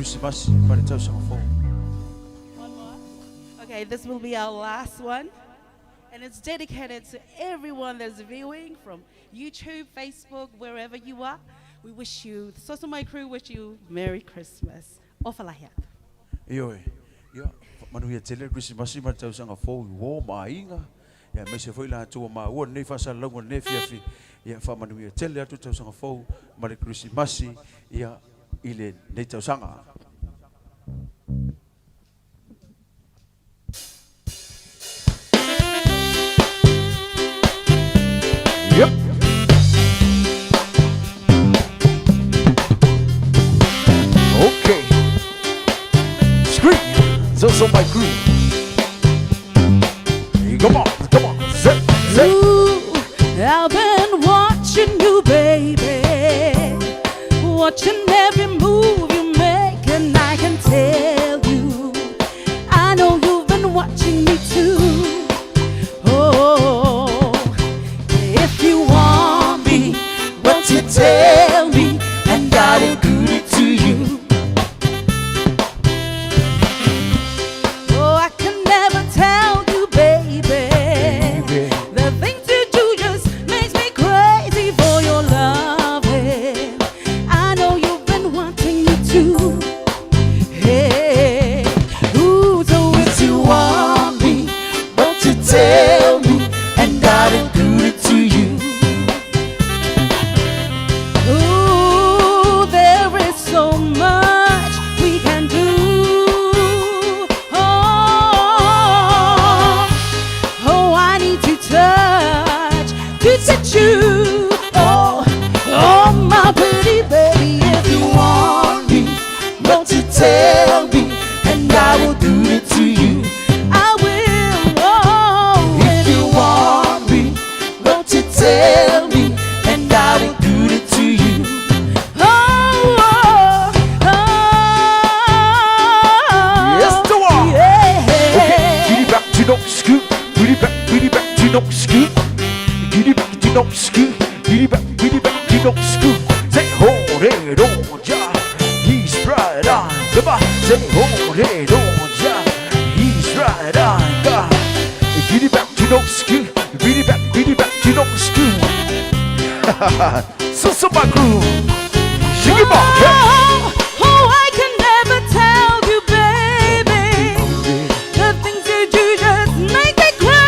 Christmas ma le tau sanga fo. Okay, this will be our last one. And it's dedicated to everyone that's viewing from YouTube, Facebook, wherever you are. We wish you, the Soso My Crew wish you Merry Christmas. Ofalahiat. Yo, ya, manu ia tele Christmas ma le tau sanga fo wo mainga. Ya me se foi la tu ma o nei fa sa longo nei fiafi. Ya fa manu ia tele atu tau sanga fo ma le Christmas ya ile nei tau sanga. Yep. Okay. Scream. Soso My Crew. Hey, come on. Set. Ooh, I've been watching you, baby. Watching every move you make, and I can tell you, I know you've been watching me too. Oh, if you want me, what you tell me, and I'll do it to you. Oh, I can never tell you, baby. The things you do just makes me crazy for your loving. I know you've been wanting me to. Hey, ooh, so if you want me, won't you tell me, and I'll do it to you. Ooh, there is so much we can do. Oh, I need to touch you. Oh, my pretty baby, if you want me, won't you tell me, and I will do it to you. I will. Oh, if you want me, won't you tell me, and I will do it to you. Yes, the one. Yeah. Okay, giddy back to no scoop. Giddy back to no scoop. Giddy back to no scoop. Giddy back to no scoop. Say hold it on, ja. He's right on. Come on, say hold it on, ja. He's right on, ja. Giddy back to no scoop. Giddy back to no scoop. Soso My Crew. Shake it back, hey. Oh, I can never tell you, baby. The things you do just make me cry.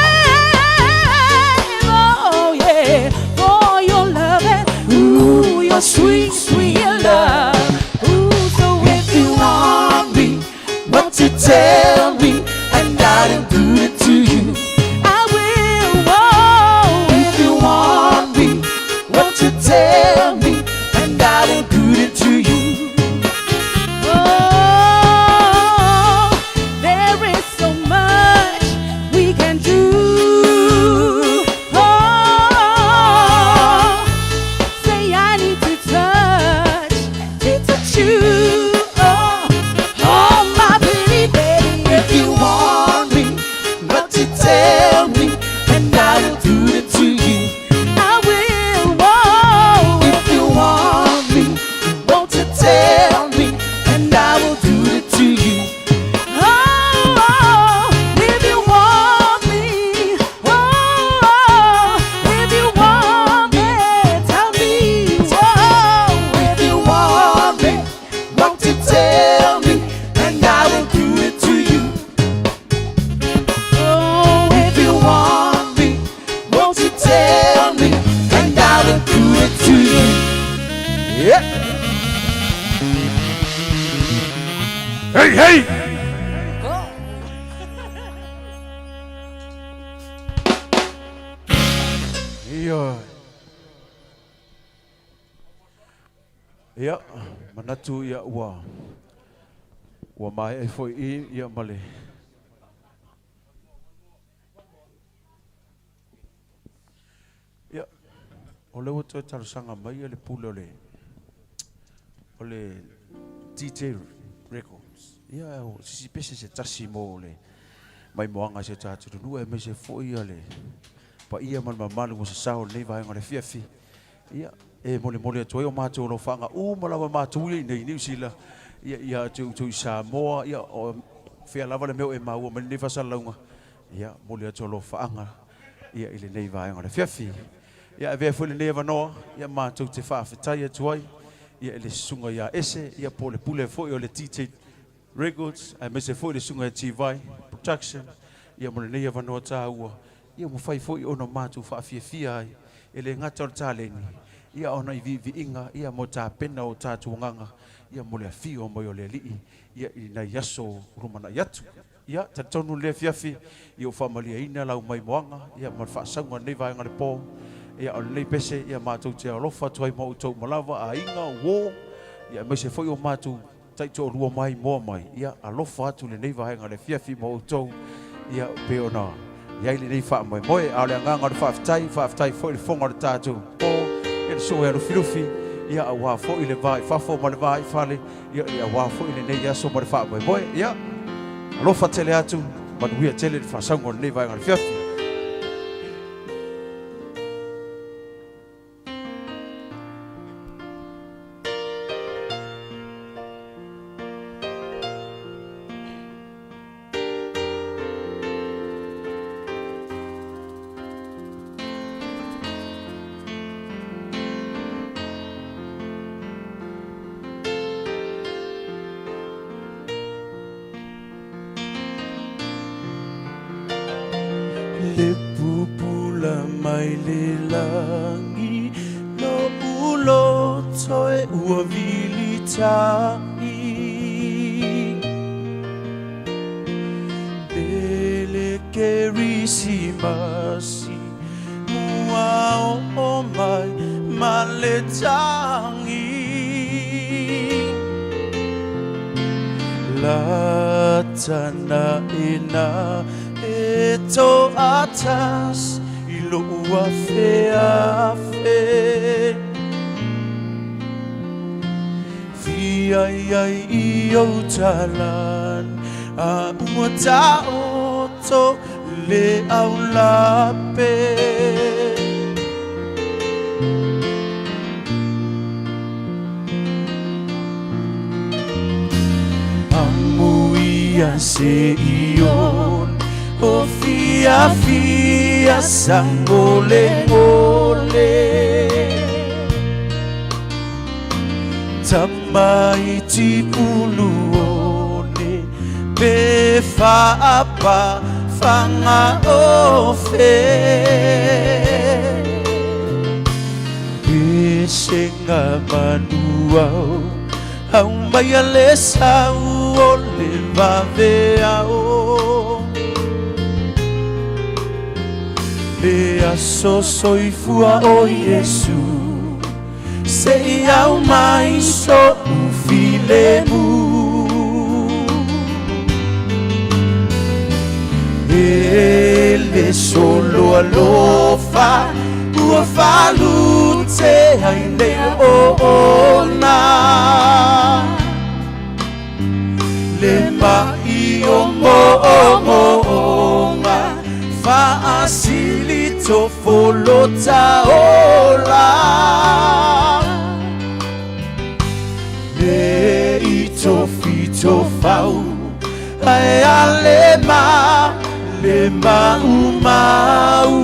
Oh, yeah, for your love. Ooh, your sweet, sweet love. Ooh, so if you want me, won't you tell me, and I'll do it to you. I will. Oh, if you want me, won't you tell me, and I'll do it to you. Oh, there is so much we can do. Oh, say I need to touch you. Oh, my pretty baby, if you want me, won't you tell me, and I will do it to you. I will. Oh, if you want me, won't you tell me, and I will do it to you. Oh, if you want me, oh, if you want me, tell me. Oh, if you want me, won't you tell me, and I will do it to you. Oh, if you want me, won't you tell me, and I will do it to you. Yeah. Hey. Iya. Ya, manatu ya wa. Wa mai foi ya male. Ya. Ole woto tarsanga mai le pula le. Ole DJ Records. Ya, sisi pese se tasi mo le. Mai moanga se tatu nu e me se foi le. Pa ia man mamalu mo se sao nei vai ngore fiafi. Ia e mole atu o matou lo fanga mala matou nei New Zealand ia tu Samoa ia o fia lava le meu e mau ma ni fasalunga ia mo le tolo faanga ia ile nei vai ngore fiafi ia ve fu le neva no ia ma tu te fa fitai tuai ia le sunga ia ese ia pole pule fo o le TT Records a me se fo le sunga TV production ia mo le neva no ta ua ia mo fai fo o no ma tu fa fia ele ngata taleni ia ona i vi inga ia mo ta pena o ta tuanganga ia mo le fio mo le li ia ina yaso rumana yatu ia ta tonu le fiafi ia fa malia ina lau mai moanga ia mo fa sanga nei vai ngale po ia on nei pese ia ma tu te alofa tu ai mo tu malava a inga wo ia me se foi o ma tu tai to rua mai mo mai ia alofa tu le nei vai ngale fiafi mo tu ia pe ona ia ile nei fa mo mo a le nganga de fa tai foi le fonga de tatu po ia so era filufi ia wa fo ile vai fa fo mo le vai fale ia wa fo ile nei ia so mo fa mo ia alofa tele atu but we are telling fa sanga nei vai ngale fiafi le pupula mai le langi no ulo toe ua vilitai Bele kerisimasi mua o mai maletangi Latana ina to atas ilo ua fea fe Fia iai i o talan a ua ta oto le au lape Amuia se ion o fia sangole ngole Tamai ti puluone Be apa fanga ofe Be senga manuau Au mai ale sau o le vaveao Le aso soifua o Yesu Se au mai so ufilemu Ele solo alofa Ua falute aine ona Le mai o moonga Faasilito folota ola Le ito fito fau Ai alema le mau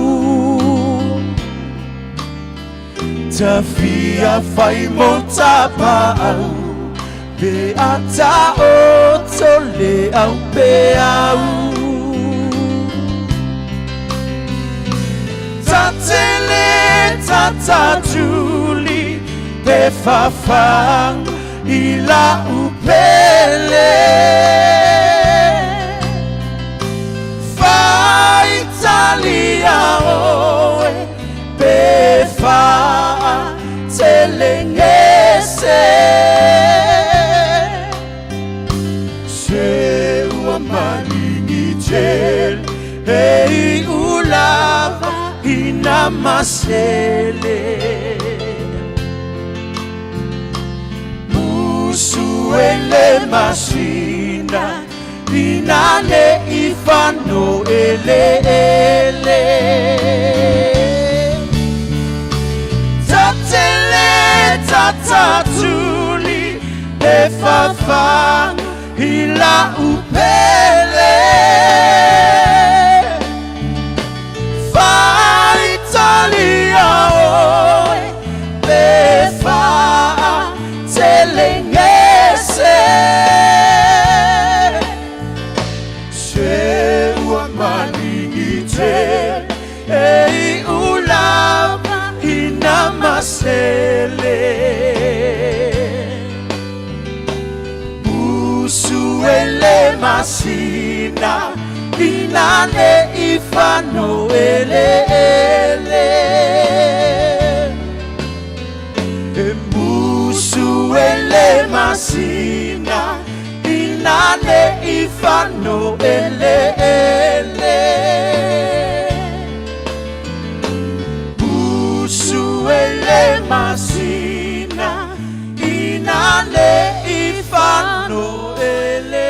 Tafia fai monta pau Be ata oto le au pe au Tatele tatatuli Pe fafang ila upele Fa Italia oe Pe fa telengese Se ua malingi tel Hei ulava ina masele Musu ele masina Ina ne ifano ele Tatele tatatuli E fafa inane ifano ele ele Emusu ele masina inane ifano ele ele Musu ele masina inane ifano ele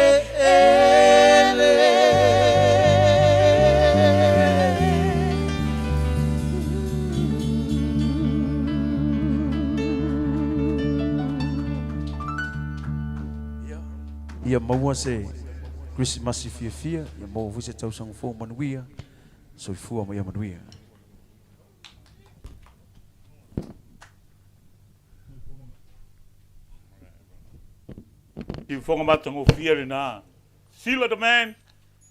Ia maua se Christmas i fia ia maua vise tau sang fo manuia so fua ma ia manuia. I whonga matango whiare nā. Sila the man,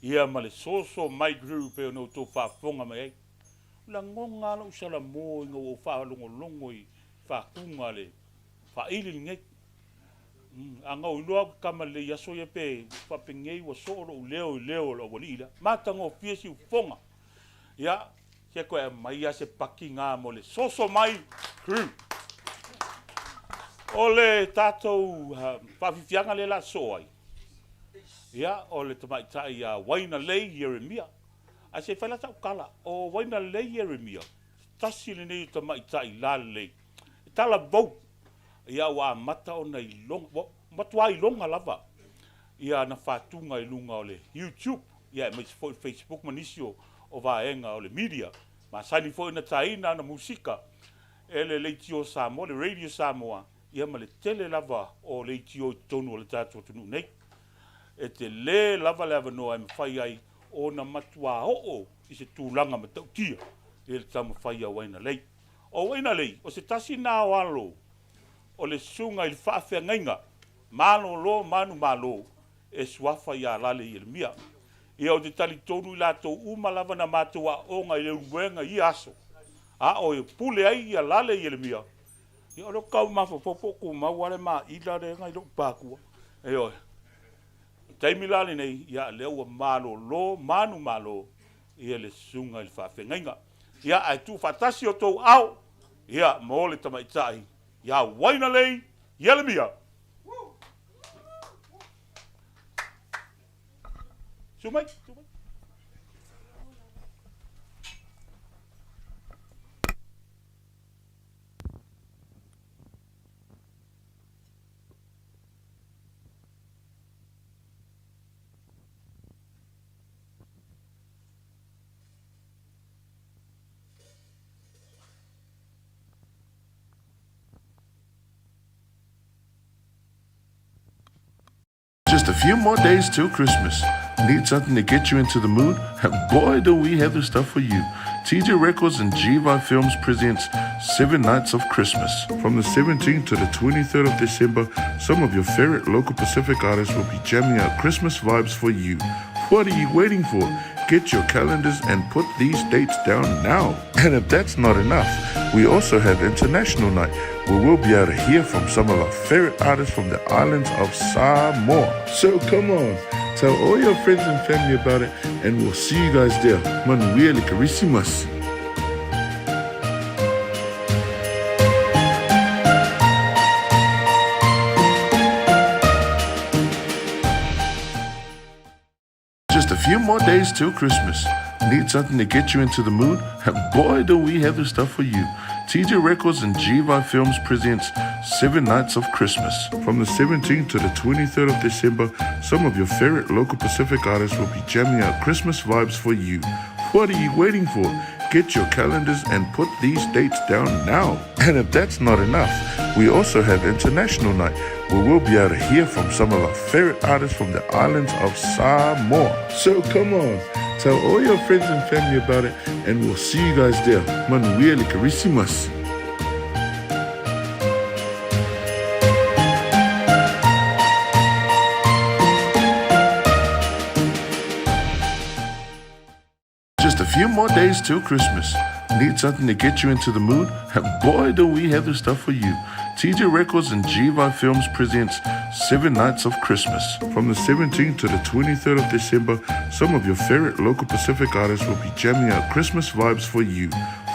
ia male soso mai group e no tō whaafonga mai ei. La ngonga la usala mō inga o whaalongo i whaakunga le whaili ngei. Anga o iloa kama le yaso ia pe whapengei wa sooro u leo i leo la walila. Matango whiesi u whonga. Ia, kia koe a mai a se paki ngā mo le soso mai group. Ole tātou whawhiwhianga le la soai. Ia, ole tamaitai a Waina Lei Yeremia. A se whaila tau kala o Waina Lei Yeremia. Tasi le nei tamaitai la lei. Tala vau. Ia wa mata o nei longa. Matua i longa lava. Ia na whatunga i lunga o le YouTube. Ia mai se Facebook manisio o vaenga o le media. Ma sani fo ina taina na musika. Ele leitio Samoa, le Radio Samoa. Ia ma le tele lava o le itio tonu o le tātua tunu nei. E te le lava le avanoa e mawhai ai o na matua ho'o i se tūlanga ma tautia e le tama whai a Waina Lei. O Waina Lei, o se tasi nā o alo o le sunga i le whaafea ngainga malo lo manu malo e suafa i a lale i le mia. Ia o te tali tonu i lato uma lava na matua onga i le uwenga i aso. A o e pule ai i a lale i le mia. Ia o lo kau mawhapopo ko maware ma ila re ngai lo pākua. E oi. Taimi lale nei, ia leo ua malo lo, manu malo, ia le sunga i le whawhengainga. Ia ai tu whatasi o tau au, ia mo le tamaitai. Ia Waina Lei, Yeremia. Sumai, sumai. Just a few more days till Christmas. Need something to get you into the mood? Boy, do we have the stuff for you. TJ Records and GVI Films presents 7 Nights of Christmas. From the 17th to the 23rd of December, some of your favorite local Pacific artists will be jamming out Christmas vibes for you. What are you waiting for? Get your calendars and put these dates down now. And if that's not enough, we also have International Night, where we'll be able to hear from some of our favorite artists from the islands of Samoa. So come on, tell all your friends and family about it, and we'll see you guys there. Manuia le Carisimas. Just a few more days till Christmas. Need something to get you into the mood? Boy, do we have the stuff for you. TJ Records and GVI Films presents 7 Nights of Christmas. From the 17th to the 23rd of December, some of your favorite local Pacific artists will be jamming out Christmas vibes for you. What are you waiting for? Get your calendars and put these dates down now. And if that's not enough, we also have International Night, where we'll be able to hear from some of our favorite artists from the islands of Samoa. So come on, tell all your friends and family about it, and we'll see you guys there. Manuia le Carisimas. Just a few more days till Christmas. Need something to get you into the mood? Boy, do we have the stuff for you. TJ Records and GVI Films presents 7 Nights of Christmas. From the 17th to the 23rd of December, some of your favorite local Pacific artists will be jamming out Christmas vibes for you.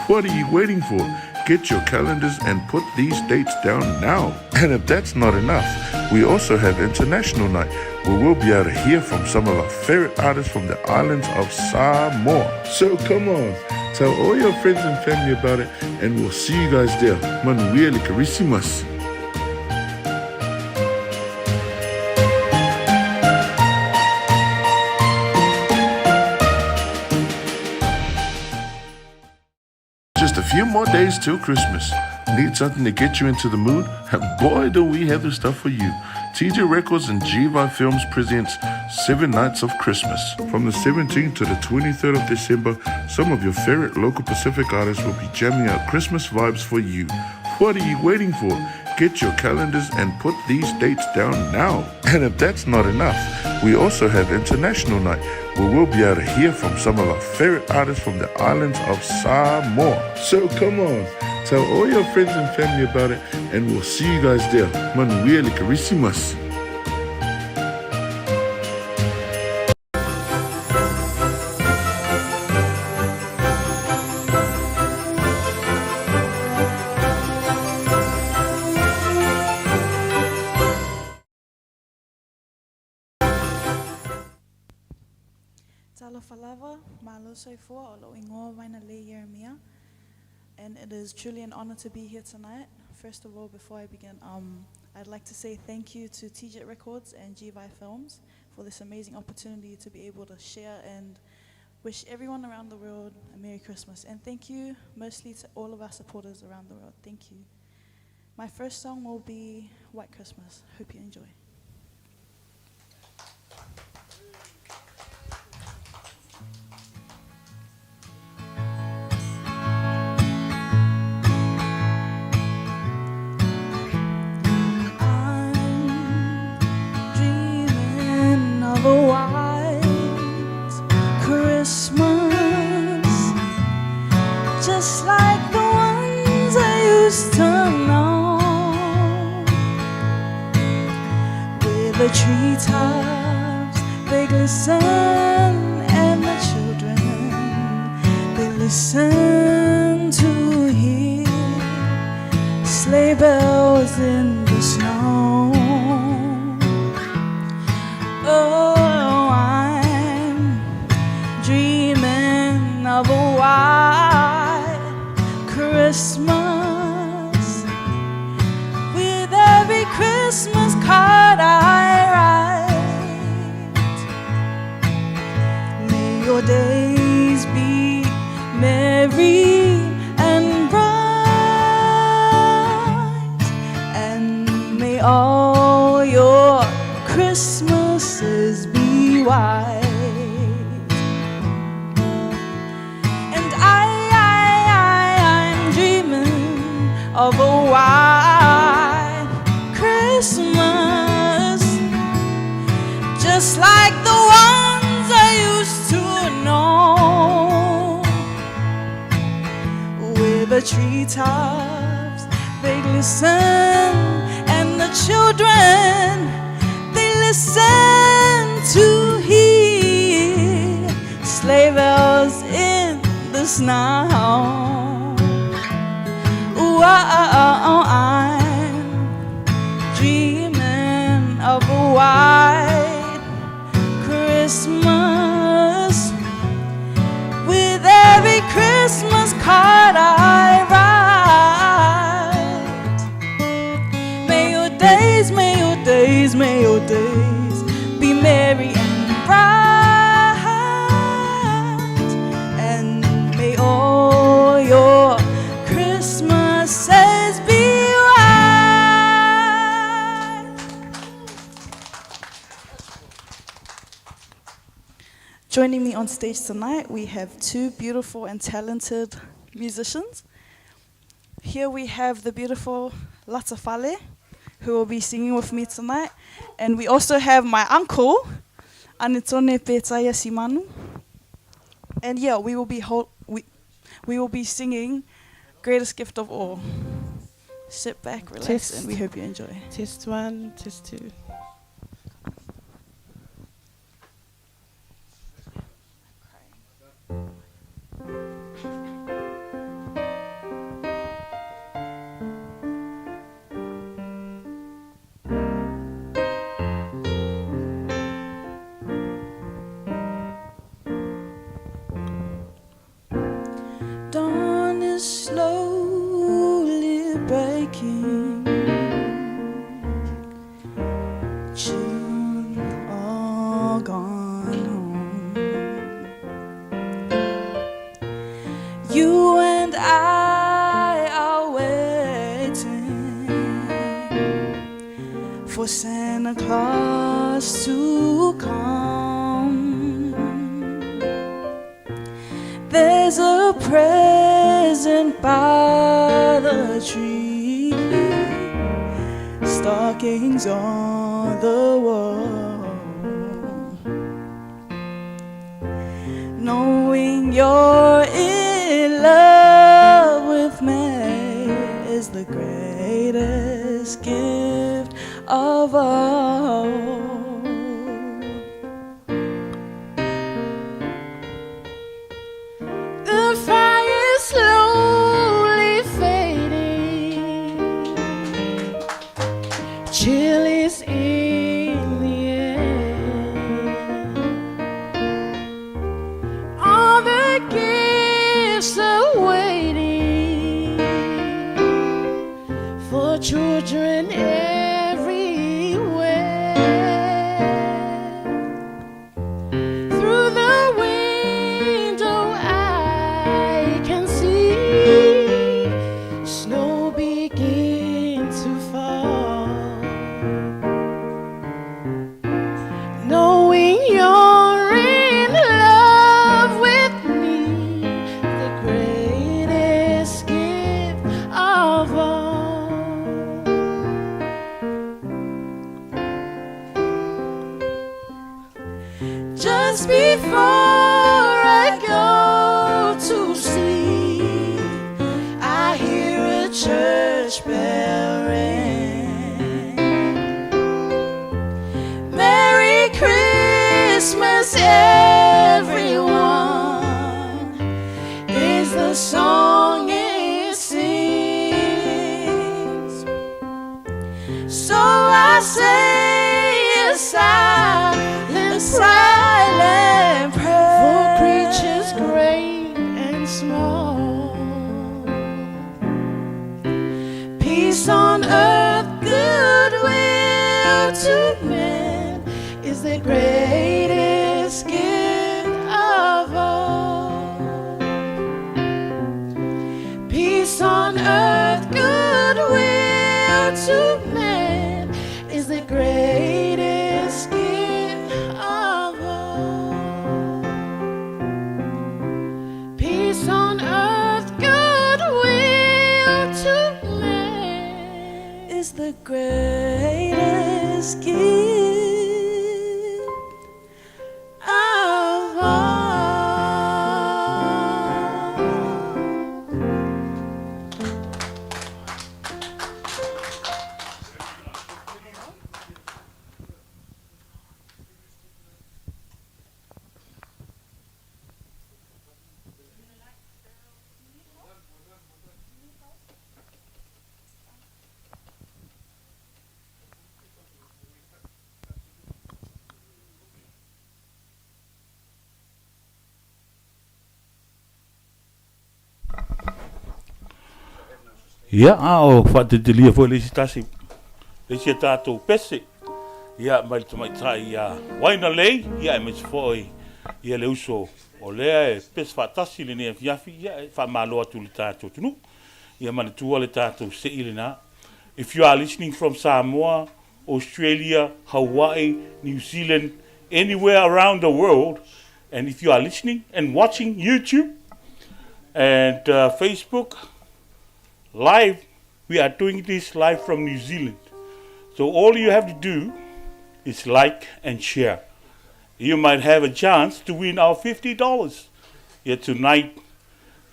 What are you waiting for? Get your calendars and put these dates down now. And if that's not enough, we also have International Night, where we'll be able to hear from some of our favorite artists from the islands of Samoa. So come on, tell all your friends and family about it, and we'll see you guys there. Manuel Carisimas. Just a few more days till Christmas. Need something to get you into the mood? And boy, do we have the stuff for you. TJ Records and GVI Films presents 7 Nights of Christmas. From the 17th to the 23rd of December, some of your favorite local Pacific artists will be jamming out Christmas vibes for you. What are you waiting for? Get your calendars and put these dates down now. And if that's not enough, we also have International Night, where we'll be able to hear from some of our favorite artists from the islands of Samoa. So come on, tell all your friends and family about it, and we'll see you guys there. Manuel Carisimas. Talofa lava, malo soifua, olo ingoa vaina le Yeremia. And it is truly an honor to be here tonight. First of all, before I begin, I'd like to say thank you to TJ Records and GVI Films for this amazing opportunity to be able to share and wish everyone around the world a Merry Christmas. And thank you mostly to all of our supporters around the world. Thank you. My first song will be White Christmas. Hope you enjoy. A white Christmas, just like the ones I used to know, with the treetops they glisten and the children they listen to hear sleigh bells in the snow. Oh, I'm dreaming of a white Christmas, with every Christmas card I write. May your days be merry and bright, and may all your Christmases be white. And I'm dreaming of a white Christmas, just like the ones I used to know, with the treetops they glisten and the children listen to hear sleigh bells in the snow. Ooh, I'm dreaming of a white Christmas, with every Christmas card I write. May your days, may your days, may your days be merry and bright, and may all your Christmases be white. Joining me on stage tonight, we have two beautiful and talented musicians. Here we have the beautiful Latafale, who will be singing with me tonight. And we also have my uncle, Anitone Petaya Simanu. And yeah, we will be singing Greatest Gift of All. Sit back, relax, Test. and we hope you enjoy. Test 1, test 2. Dawn is slowly breaking. Children all gone home. You and I are waiting for Santa Claus to come. There's a present by the tree, stockings on the wall. Knowing you're in love with me is the greatest gift of all. The fire slowly fading, chill is in the air. All the gifts are waiting for children everywhere. Through the window I can see snow begin to fall. Knowing you're in love with me, the greatest gift of all. Just before I go to sleep, I hear a church bell ring. Merry Christmas, everyone, is the song it sings. So I say a silent prayer for creatures great and small. Peace on earth, goodwill to men is the greatest gift of all. Peace on earth, goodwill to men is the greatest gift of all. Peace on earth, goodwill to men is the greatest gift of all. Ia o whaatitilia fo le sitasi. Le si tātou pese. Ia mai tamai tai ia waina lei. Ia e mai fo ia le uso o lea e pese whaatasi le nea fiafi. Ia e whamaloa tu le tātou tunu. Ia mana tua le tātou se ile na. If you are listening from Samoa, Australia, Hawaii, New Zealand, anywhere around the world, and if you are listening and watching YouTube and Facebook, live, we are doing this live from New Zealand. So all you have to do is like and share. You might have a chance to win our $50. Yeah, tonight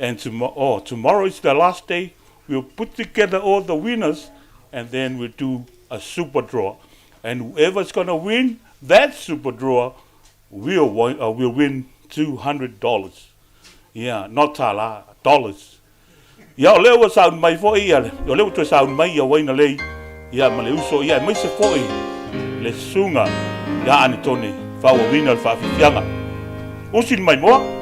and tomorrow is the last day we'll put together all the winners, and then we'll do a super draw. And whoever's going to win that super draw will win $200. Yeah, not tala, dollars. Ya leo wa sound mai fo ia le. Yo leo to sound mai ya waina lei. Ya ma le uso ia mai se fo le sunga ya ani tone fa wa winner fa fianga. Usin mai mo.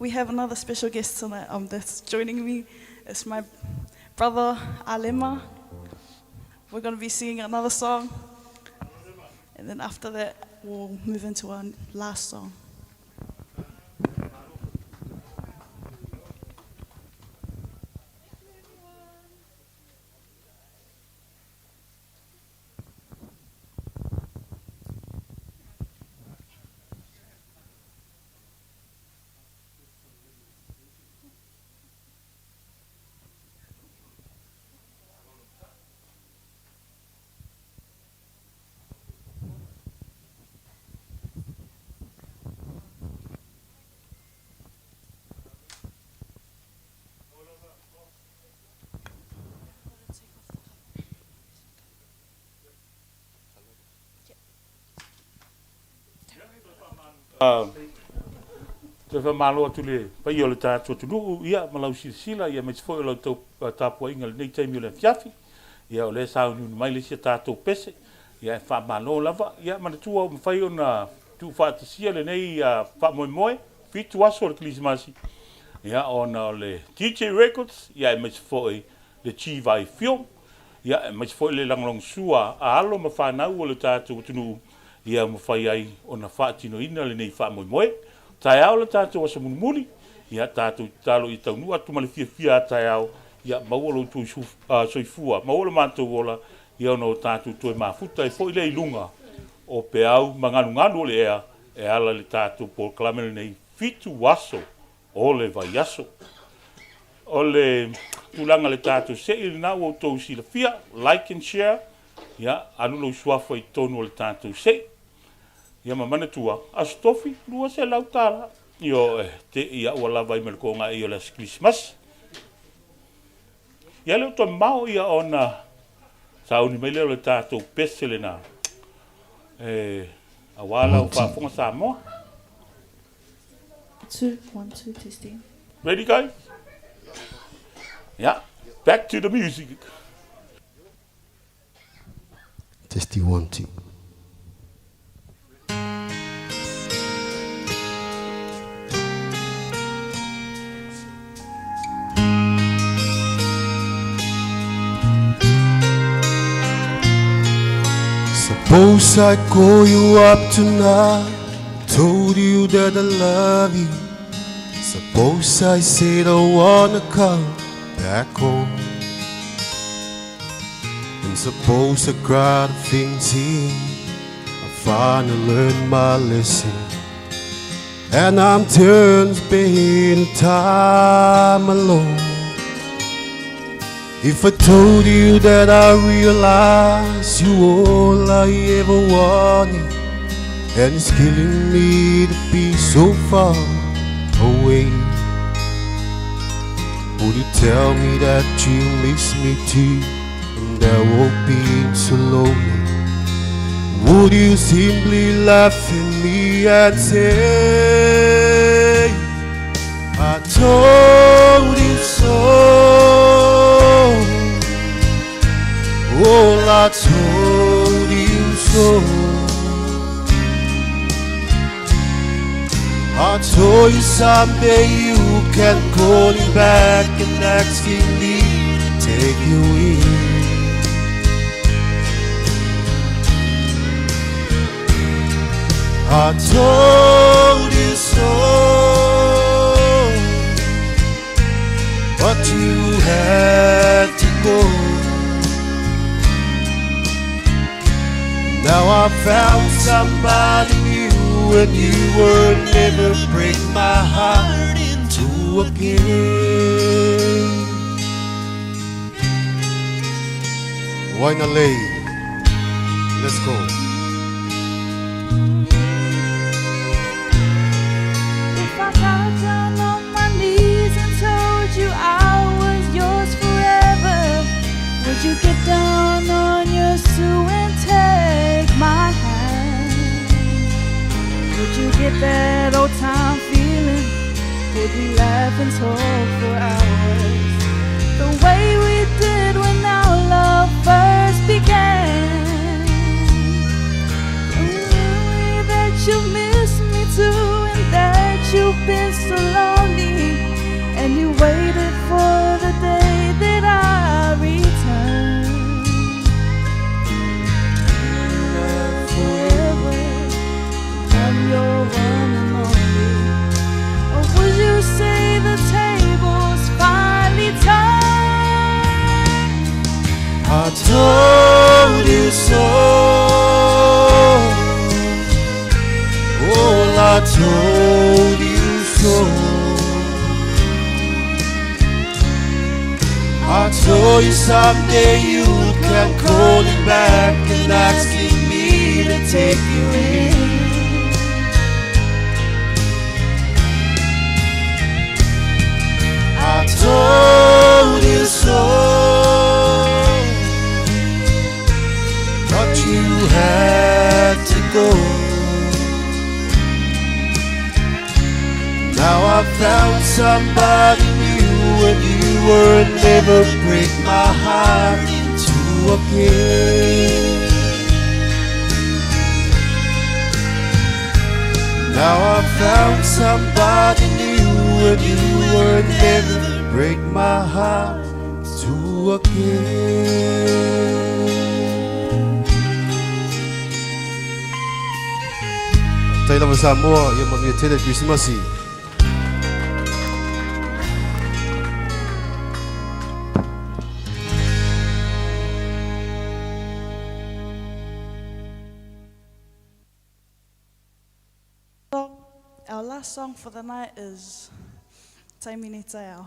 we have another special guest tonight that's joining me. It's my brother Alema. We're going to be singing another song. And then after that, we'll move into our last song. Te whamalo atu le pai o le tātua tunu ia malau sila ia me te fo o lau tau tāpua inga le nei taimi o le fiafi ia o le sao ni mai le sia tātou pese ia e whamalo lava ia manatua o mwhai o na tu whaatisia le nei whamoemoe fitu aso le Krismasi ia o na o le DJ Records ia e me te fo le Chivai Film ia e me te fo le langalong sua a alo ma whanau o le tātua tunu ia mwhai ai o na whaatino ina le nei whamoemoe tai au le tātou asa munumuli, ia tātou talo I taunua atu male fia tai au, ia mauolo tu soifua, mauolo mātou ola, ia ono tātou toe mafuta e fo I le ilunga, o pe au manganu le ea, e ala le tātou por klamele nei fitu waso, o le vai aso. O le tulanga le tātou se ili nau o tau si la fia, like and share, ia anulo suafa I tonu o le tātou se, ia mamana tua astofi lua se lautala io te ia wala vai me ko nga io le Christmas ia le to mau ia ona sa uni me le tato peselena awala o fa fonga sa mo 2 1 2 testing. Ready guys? Yeah, back to the music. Testing 1 2. Suppose I call you up tonight, told you that I love you. Suppose I said I wanna come back home. And suppose I cried things in, I finally learned my lesson. And I'm turned spending time alone. If I told you that I realize you all I ever wanted, and it's killing me to be so far away, would you tell me that you miss me too, and that won't be so lonely? Would you simply laugh at me and say, I told you so? Oh, I told you so. I told you someday you can call me back and asking me to take you in. I told you so, but you had to go. Now I found somebody new, and you will never break my heart into again. Why not lay? Let's go. If I got down on my knees and told you I was yours forever, would you get down on your stool and take my hand? Would you get that old time feeling? Would we laugh and talk for hours, the way we did when our love first began? That you miss me too, and that you've been so lonely. cold. I told you someday you can call him back and asking me to take you in. I told you so, but you had to go. Now I found somebody new, and you will never break my heart into again. Now I found somebody new, and you will never break my heart into again. Taylor wa Samoa, ia mamia tele Krismasi. Our last song for the night is Taimini Taiao.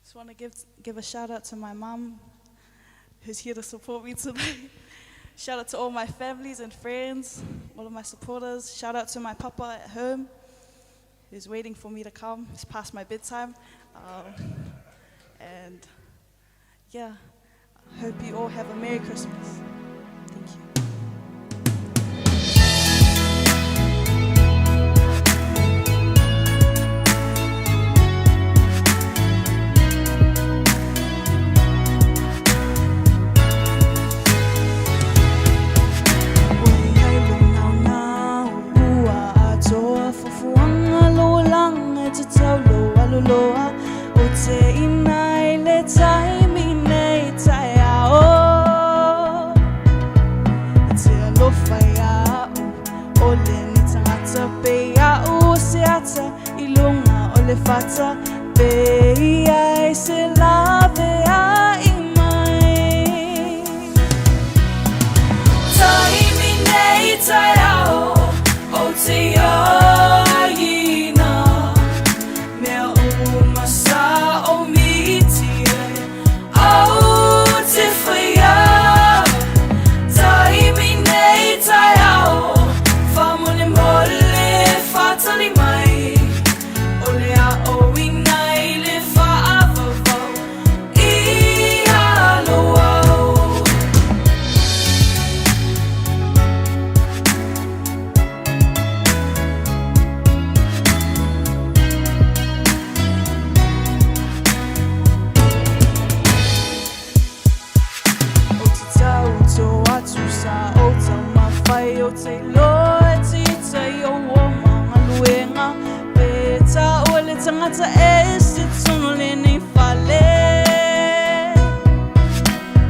Just want to give a shout out to my mum, who's here to support me today. Shout out to all my families and friends, all of my supporters. Shout out to my papa at home, who's waiting for me to come. It's past my bedtime. And yeah, I hope you all have a Merry Christmas. Thank you. Loa o te inai le taimine taiao te alofa ia'u o le ni tangata pe ia'u o se ata I lunga o le fata pe iai se lave ai mai taimine taiao o te ia'ina tangata e se tunu le ni fale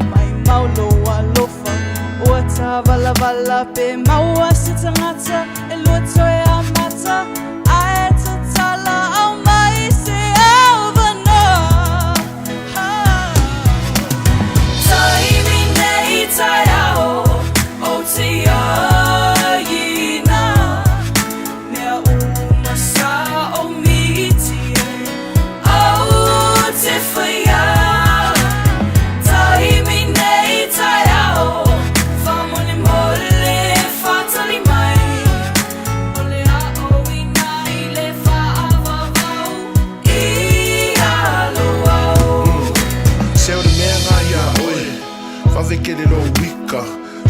mai maulo alofa o ta vala vala pe maua se tangata e luto e amata ai te tala au mai se alvana taimi nei taiao o te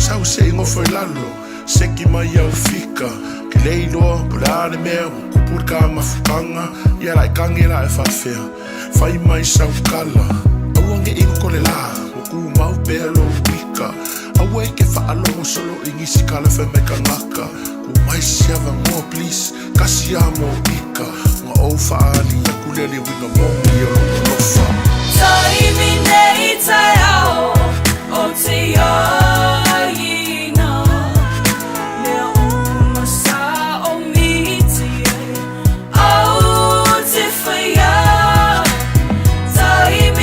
Sau se ngofo lalo seki mai au fika ke leilo pulane me kupurka mafukanga ya la kangela e fafea fai mai sau kala awange inko le la ku mau pelo wika awe ke fa alo solo ingisi kala fe me kanaka ku mai siava mo please kasi amo ika ngo o fa ali kulele winga mo yo no fa taimi nei taiao o te time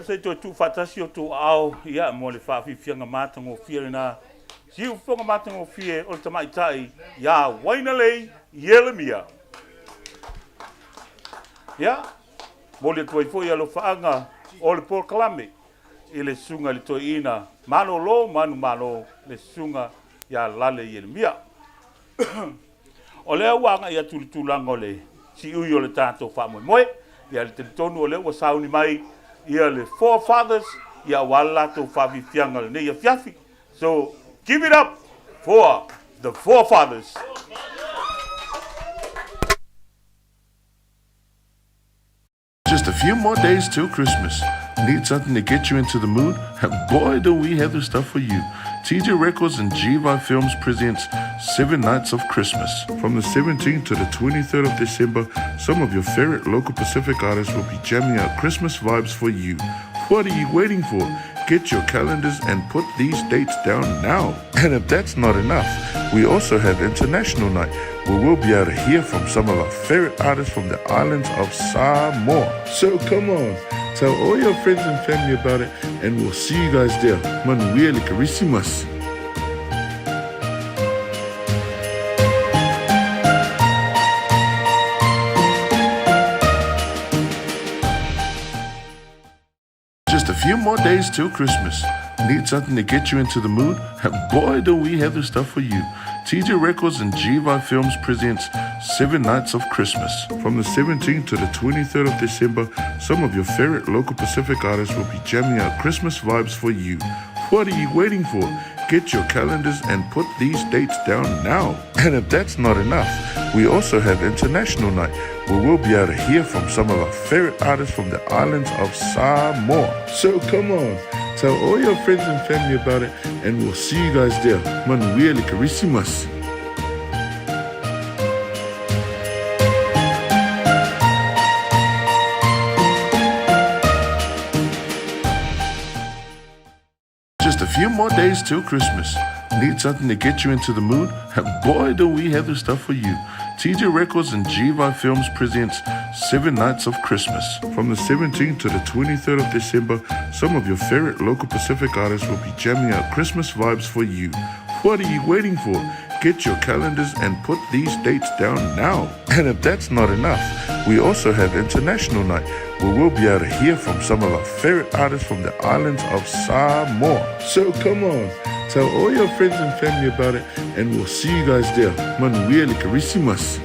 se to tu fatasi o tu au ia mo le fa fianga mata ngo fia na si u fonga mata ngo fia o te mai tai ia waina lei Yeremia ia mo le toi foi alo faanga o le proclame ile sunga le toi ina malo lo manu malo le sunga ia lale Yeremia o le wanga ia tulanga le si u yo le tato fa mo moe ia le tonu o le wa sauni mai ia le forefathers ia wala to fa fianga le ia fiafi. So give it up for the forefathers. Just a few more days till Christmas. Need something to get you into the mood? And boy, do we have the stuff for you. TJ Records and GVI Films presents 7 Nights of Christmas. From the 17th to the 23rd of December, some of your favorite local Pacific artists will be jamming out Christmas vibes for you. What are you waiting for? Get your calendars and put these dates down now. And if that's not enough, we also have International Night, where we'll be able to hear from some of our favorite artists from the islands of Samoa. So come on, tell all your friends and family about it, and we'll see you guys there. Manuel Carisimas. Just a few more days till Christmas. Need something to get you into the mood? And boy, do we have the stuff for you. TJ Records and GVI Films presents 7 Nights of Christmas. From the 17th to the 23rd of December, some of your favorite local Pacific artists will be jamming out Christmas vibes for you. What are you waiting for? Get your calendars and put these dates down now. And if that's not enough, we also have International Night, where we'll be able to hear from some of our favorite artists from the islands of Samoa. So come on, tell all your friends and family about it, and we'll see you guys there. Manuel Carisimas. Just a few more days till Christmas. Need something to get you into the mood? And boy, do we have the stuff for you. TJ Records and GVI Films presents 7 Nights of Christmas. From the 17th to the 23rd of December, some of your favorite local Pacific artists will be jamming out Christmas vibes for you. What are you waiting for? Get your calendars and put these dates down now. And if that's not enough, we also have International Night, where we'll be able to hear from some of our favorite artists from the islands of Samoa. So come on, tell all your friends and family about it, and we'll see you guys there. Manuel Carisimas.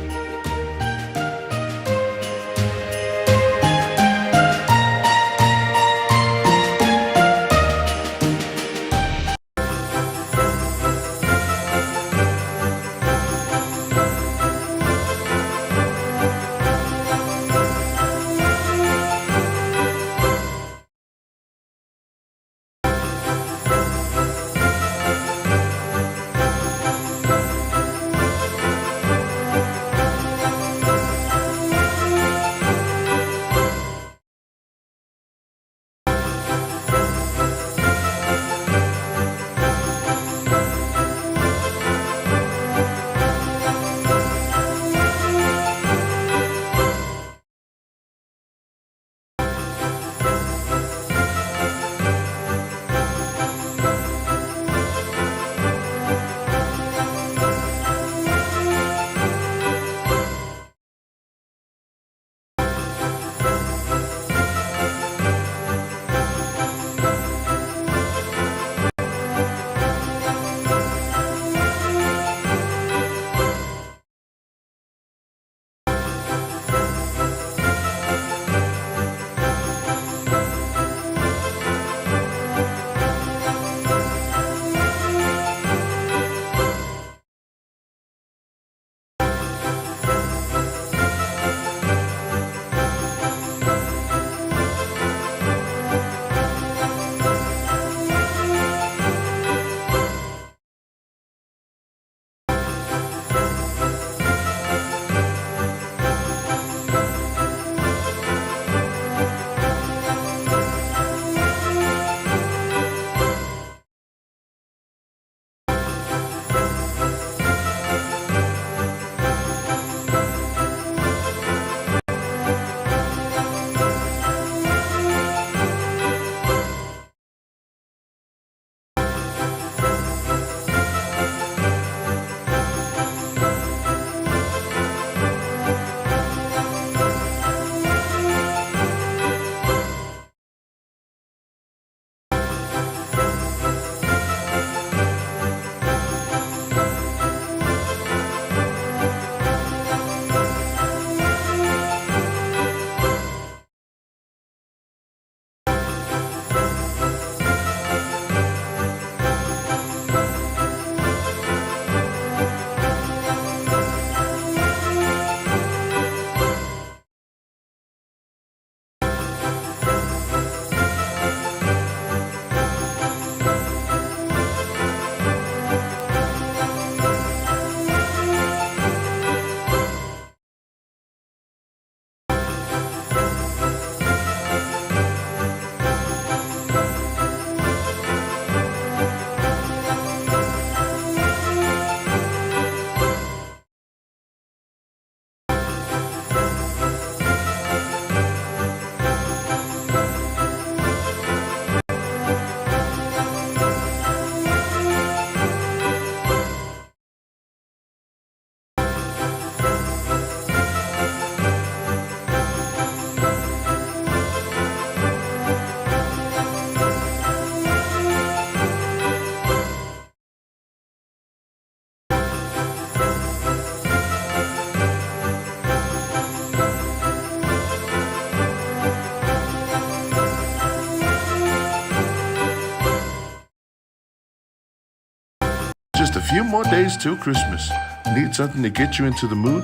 Just a few more days till Christmas. Need something to get you into the mood?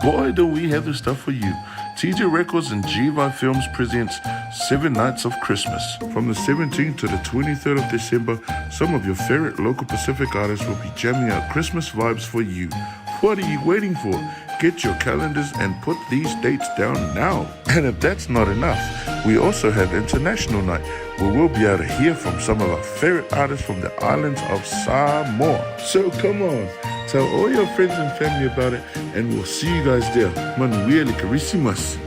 Boy, do we have the stuff for you. TJ Records and GVI Films presents 7 Nights of Christmas. From the 17th to the 23rd of December, some of your favorite local Pacific artists will be jamming out Christmas vibes for you. What are you waiting for? Get your calendars and put these dates down now. And if that's not enough, we also have International Night, where we'll be able to hear from some of our favorite artists from the islands of Samoa. So come on, tell all your friends and family about it, and we'll see you guys there. Manuel Carisimas.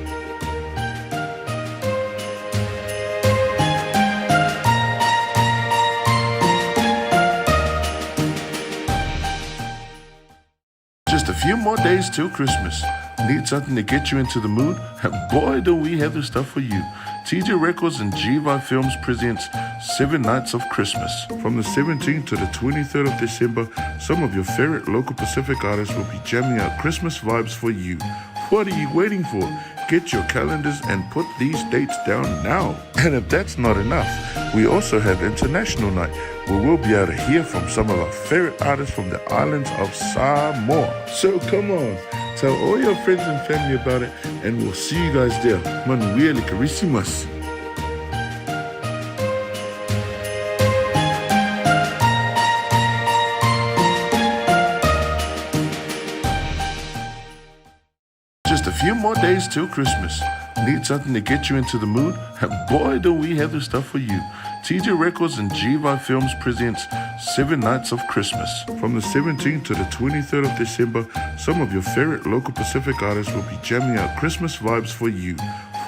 Just a few more days till Christmas. Need something to get you into the mood? Boy, do we have the stuff for you. TJ Records and GVI Films presents 7 Nights of Christmas. From the 17th to the 23rd of December, some of your favorite local Pacific artists will be jamming out Christmas vibes for you. What are you waiting for? Get your calendars and put these dates down now. And if that's not enough, we also have International Night, where we'll be able to hear from some of our favorite artists from the islands of Samoa. So come on, tell all your friends and family about it, and we'll see you guys there. Manuel Carisimas. Just a few more days till Christmas. Need something to get you into the mood? Boy, do we have the stuff for you. TJ Records and GVI Films presents 7 Nights of Christmas. From the 17th to the 23rd of December, some of your favorite local Pacific artists will be jamming out Christmas vibes for you.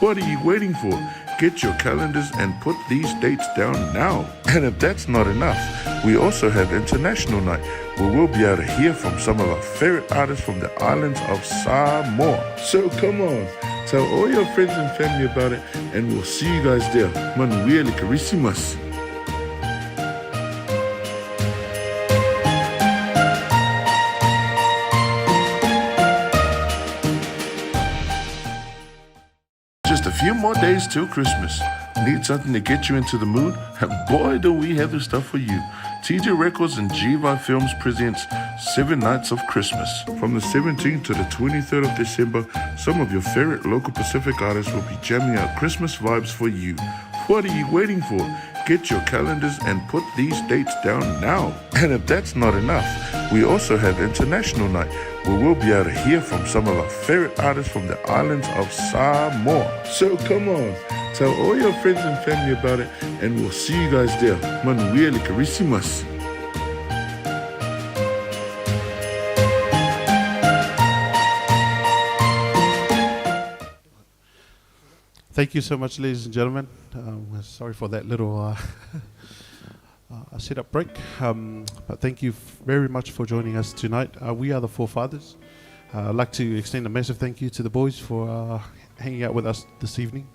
What are you waiting for? Get your calendars and put these dates down now. And if that's not enough, we also have International Night, where we'll be able to hear from some of our favorite artists from the islands of Samoa. So come on, tell all your friends and family about it, and we'll see you guys there. Manuel Carisimas. Just a few more days till Christmas. Need something to get you into the mood? Boy, do we have the stuff for you. TJ Records and GVI Films presents 7 Nights of Christmas. From the 17th to the 23rd of December, some of your favorite local Pacific artists will be jamming out Christmas vibes for you. What are you waiting for? Get your calendars and put these dates down now. And if that's not enough, we also have International Night, where we'll be able to hear from some of our favorite artists from the islands of Samoa. So come on, tell all your friends and family about it, and we'll see you guys there. Manuel Carisimas. Thank you so much, ladies and gentlemen. Sorry for that little setup break. But thank you very much for joining us tonight. We are the Forefathers. I'd like to extend a massive thank you to the boys for hanging out with us this evening,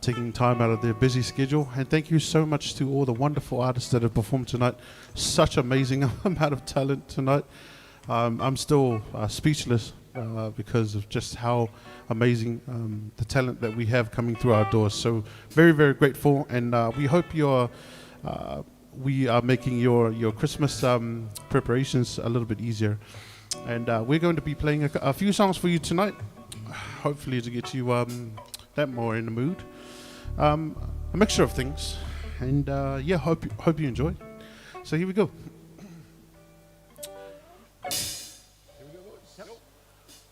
taking time out of their busy schedule. And thank you so much to all the wonderful artists that have performed tonight. Such amazing amount of talent tonight. I'm still speechless because of just how amazing the talent that we have coming through our doors. So very, very grateful, and we hope we are making your Christmas preparations a little bit easier. And we're going to be playing a few songs for you tonight, hopefully to get you that more in the mood. A mixture of things, and yeah, hope you enjoy. So here we go.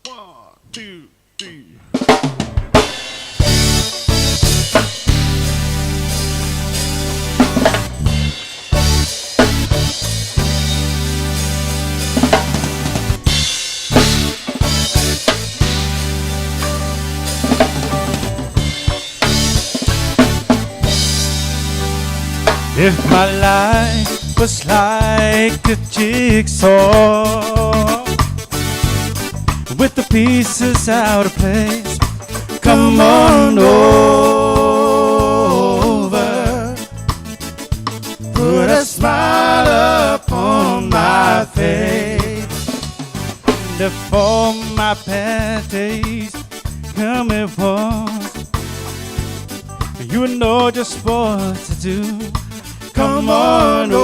One, two, three. If my life was like a jigsaw with the pieces out of place, come on over, put a smile upon my face, and for my bad days come at once, you know just what to do. Come on over,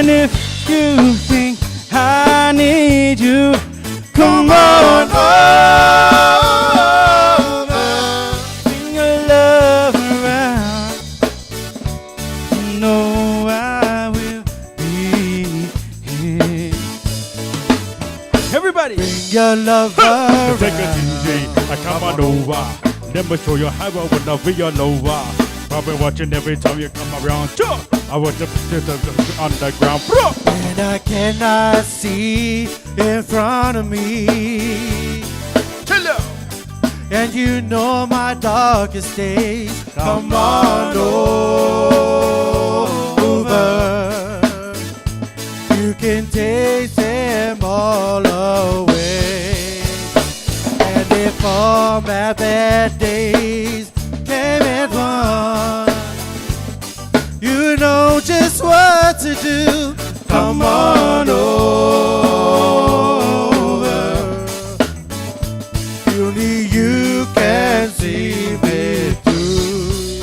And if you think I need you, come on over. Bring your love around. You know I will be here. Everybody, bring your love around. Take it easy, come on over. Let me show you how I wanna be your lover. I've been watching every time you come around. Sure. I want to put it underground. And I cannot see in front of me. Hello. And you know my darkest days. Come on over. You can take them all away. And if all my bad days came at once, you know just what to do. Come on over. Only you can see me through.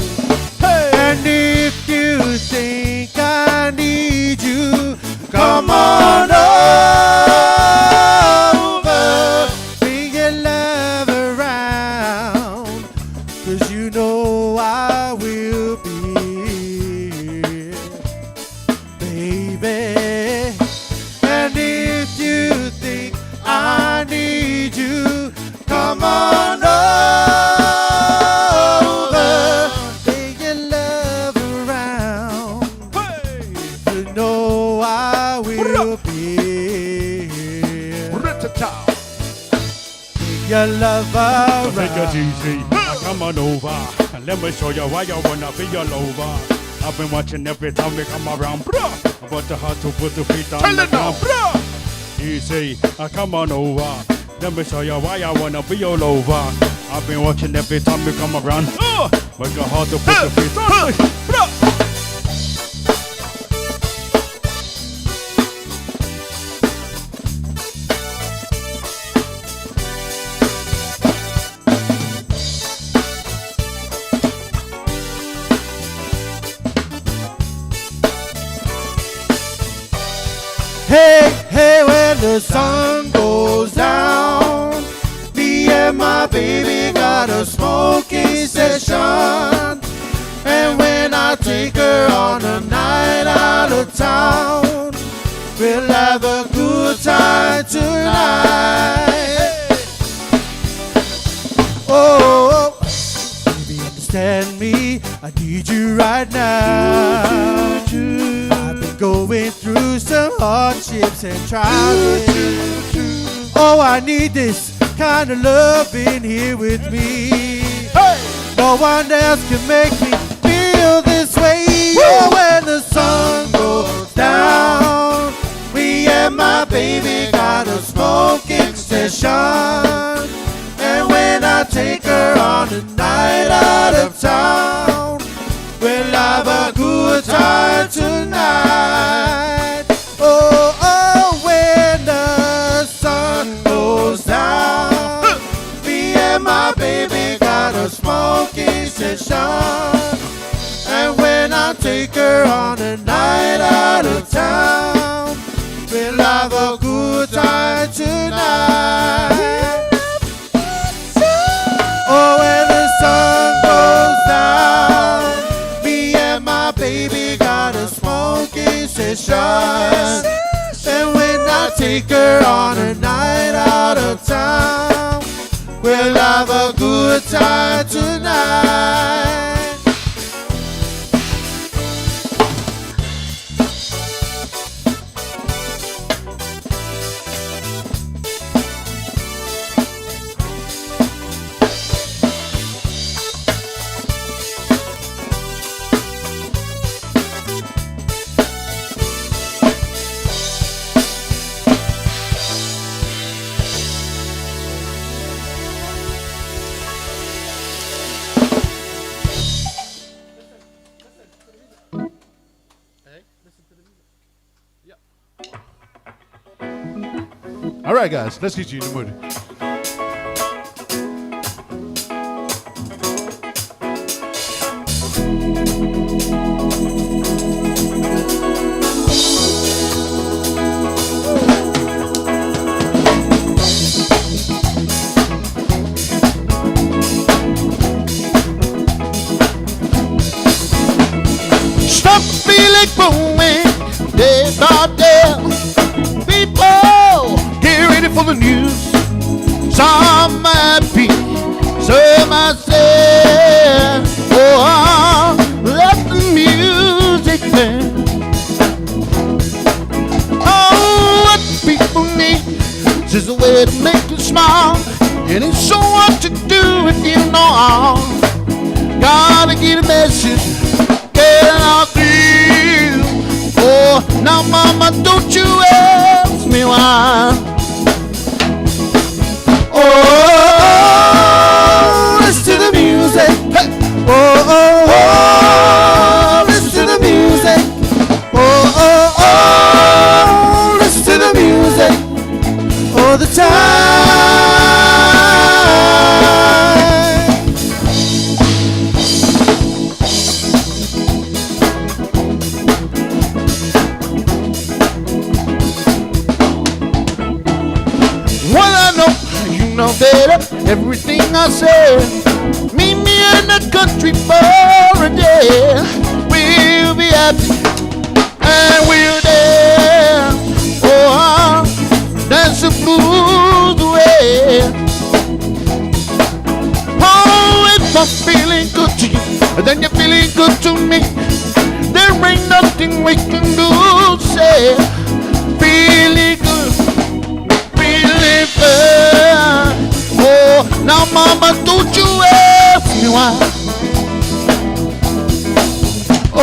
Hey. And if you think I need you, come on over. Bring your love around, 'cause you know I will be here, baby. And if you think I need you, come on over. Bring your love around, you know I will be here. Bring your love around. Take it easy, come on over. And let me show you why I wanna be your lover. I've been watching every time we come around, bruh. But the heart to put the feet on the ground, bruh. Easy, come on over. Let me show you why I wanna be your lover. I've been watching every time we come around. But the heart to put the feet on the bruh. Hey, hey, when the sun goes down, me and my baby got a smoking session. And when I take her on a night out of town, we'll have a good time tonight. Oh, baby, understand me, I need you right now. I've been going through some hardships and trials. Oh, I need this kind of love in here with me. No one else can make me feel this way. Oh, when the sun goes down, me and my baby got a smoking session. And when I take her on a night out of town, we'll have a good time tonight. Oh, oh, when the sun goes down, me and my baby got a smoking session. And when I take her on a night out of town, we'll have a good time tonight. Oh, when the sun goes down, me and my baby got a smoking session. And when I take her on a night out of town, we'll have a good time tonight. All right, guys, let's get you in the mood. music growing day by day. People, get ready for the news. Some happy, some are sad. Oh, let the music play. Oh, what people need is a way to make you smile. And it's so hard to do if you know how. Gotta get a message, get it out to you. Oh, now mama, don't you ask me why. Oh, listen to the music. Hey. Oh, listen to the music. Oh, listen to the music all the time. Well, I know you know better everything I say. Meet me in the country for a day. We'll be happy and we'll dance. Oh, dance the blues away. Oh, if I'm feeling good to you, then you're feeling good to me. There ain't nothing we can do. Say, feeling good, feeling good. Oh, now mama, don't you ask me why. Oh,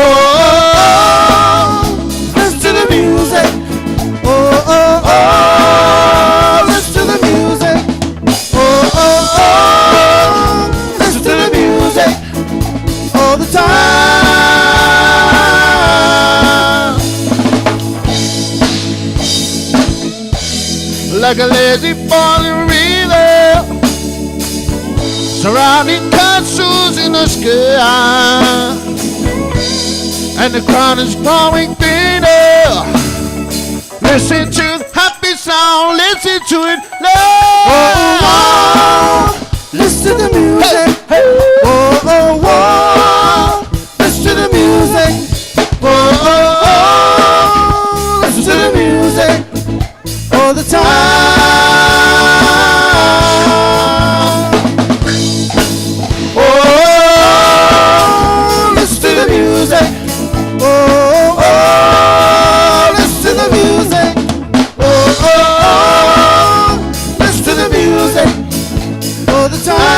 listen to the music. Oh, listen to the music. Oh, listen to the music all the time. Like a lazy falling river, surrounding castles in the sky, and the crowd is growing thinner. Listen to the happy sound, listen to it loud. Listen to the music. Hey. Oh, listen to the music. Oh, listen to the music all the time. Oh, listen to the music. Oh, listen to the music. Oh, listen to the music all the time.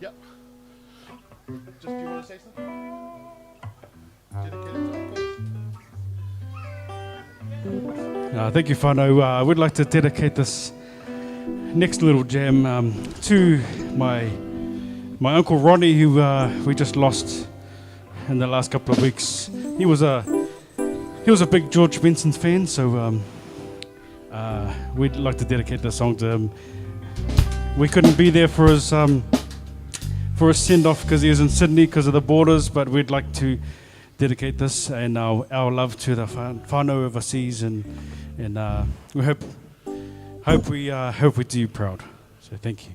Yep. Just, do you want to say something? Thank you, whānau. I would like to dedicate this next little jam to my Uncle Ronnie, who we just lost in the last couple of weeks. He was a big George Benson fan, so we'd like to dedicate this song to him. We couldn't be there for his send-off because he was in Sydney because of the borders, but we'd like to dedicate this and our love to the whānau overseas, and we hope we do you proud. So thank you.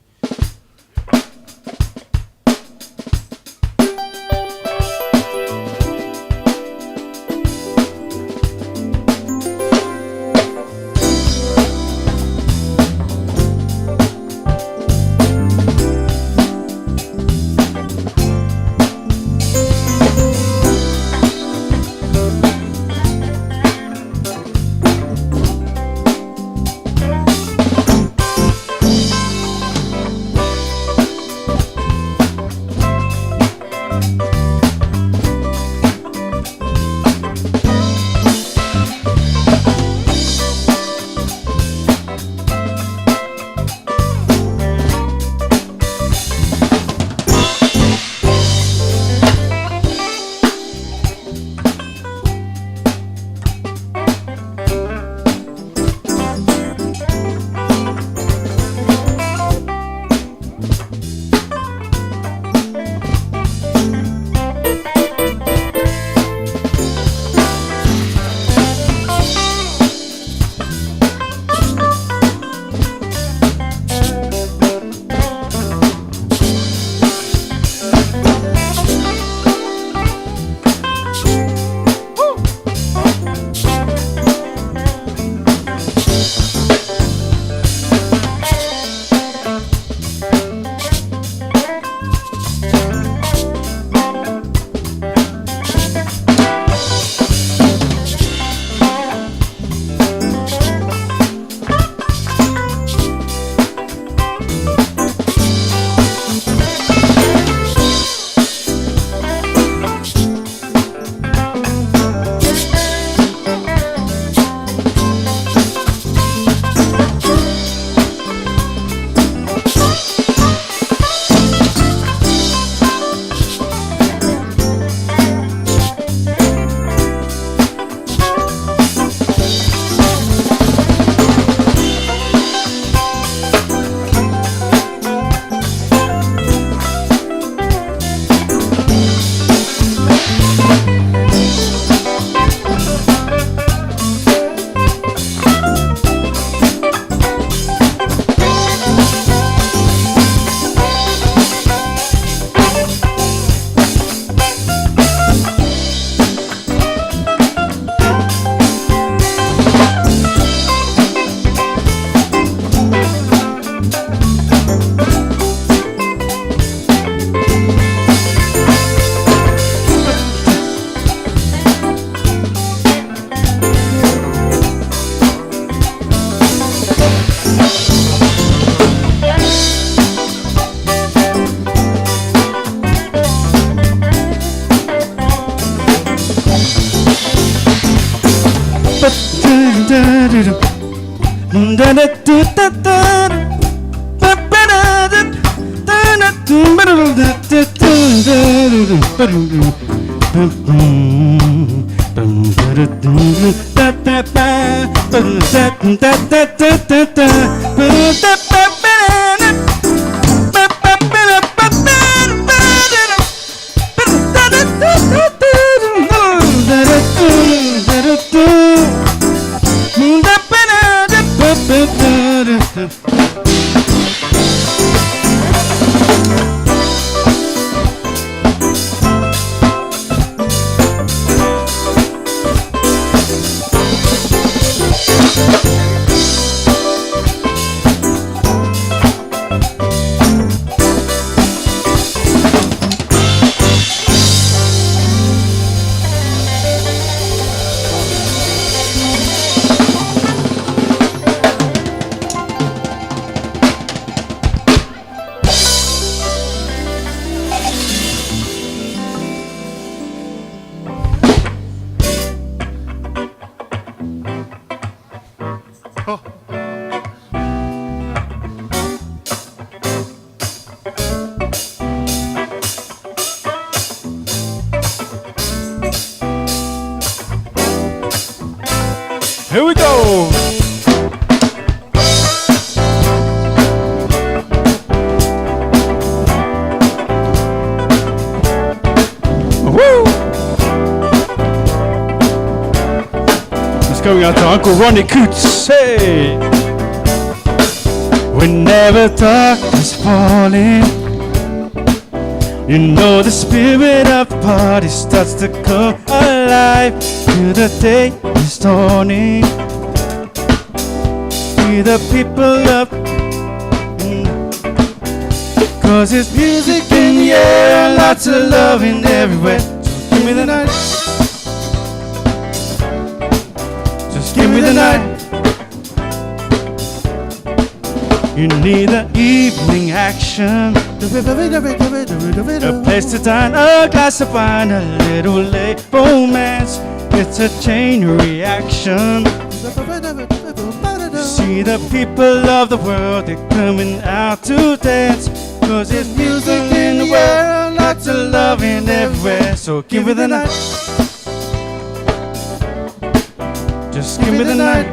Here we go. Woo! It's going out to Uncle Ronnie Coots. Hey! Whenever darkness falling, you know the spirit of the party starts to come alive. Till the day is dawning. See the people up, cause it's music in the air, lots of loving everywhere. So give me the night. Just give me the night. You need the evening action, a place to dine, a glass of wine, a little late romance. It's a chain reaction. See the people of the world, they're coming out to dance. Cause there's music in the world, lots of loving everywhere. So give me the night. Just give me the night.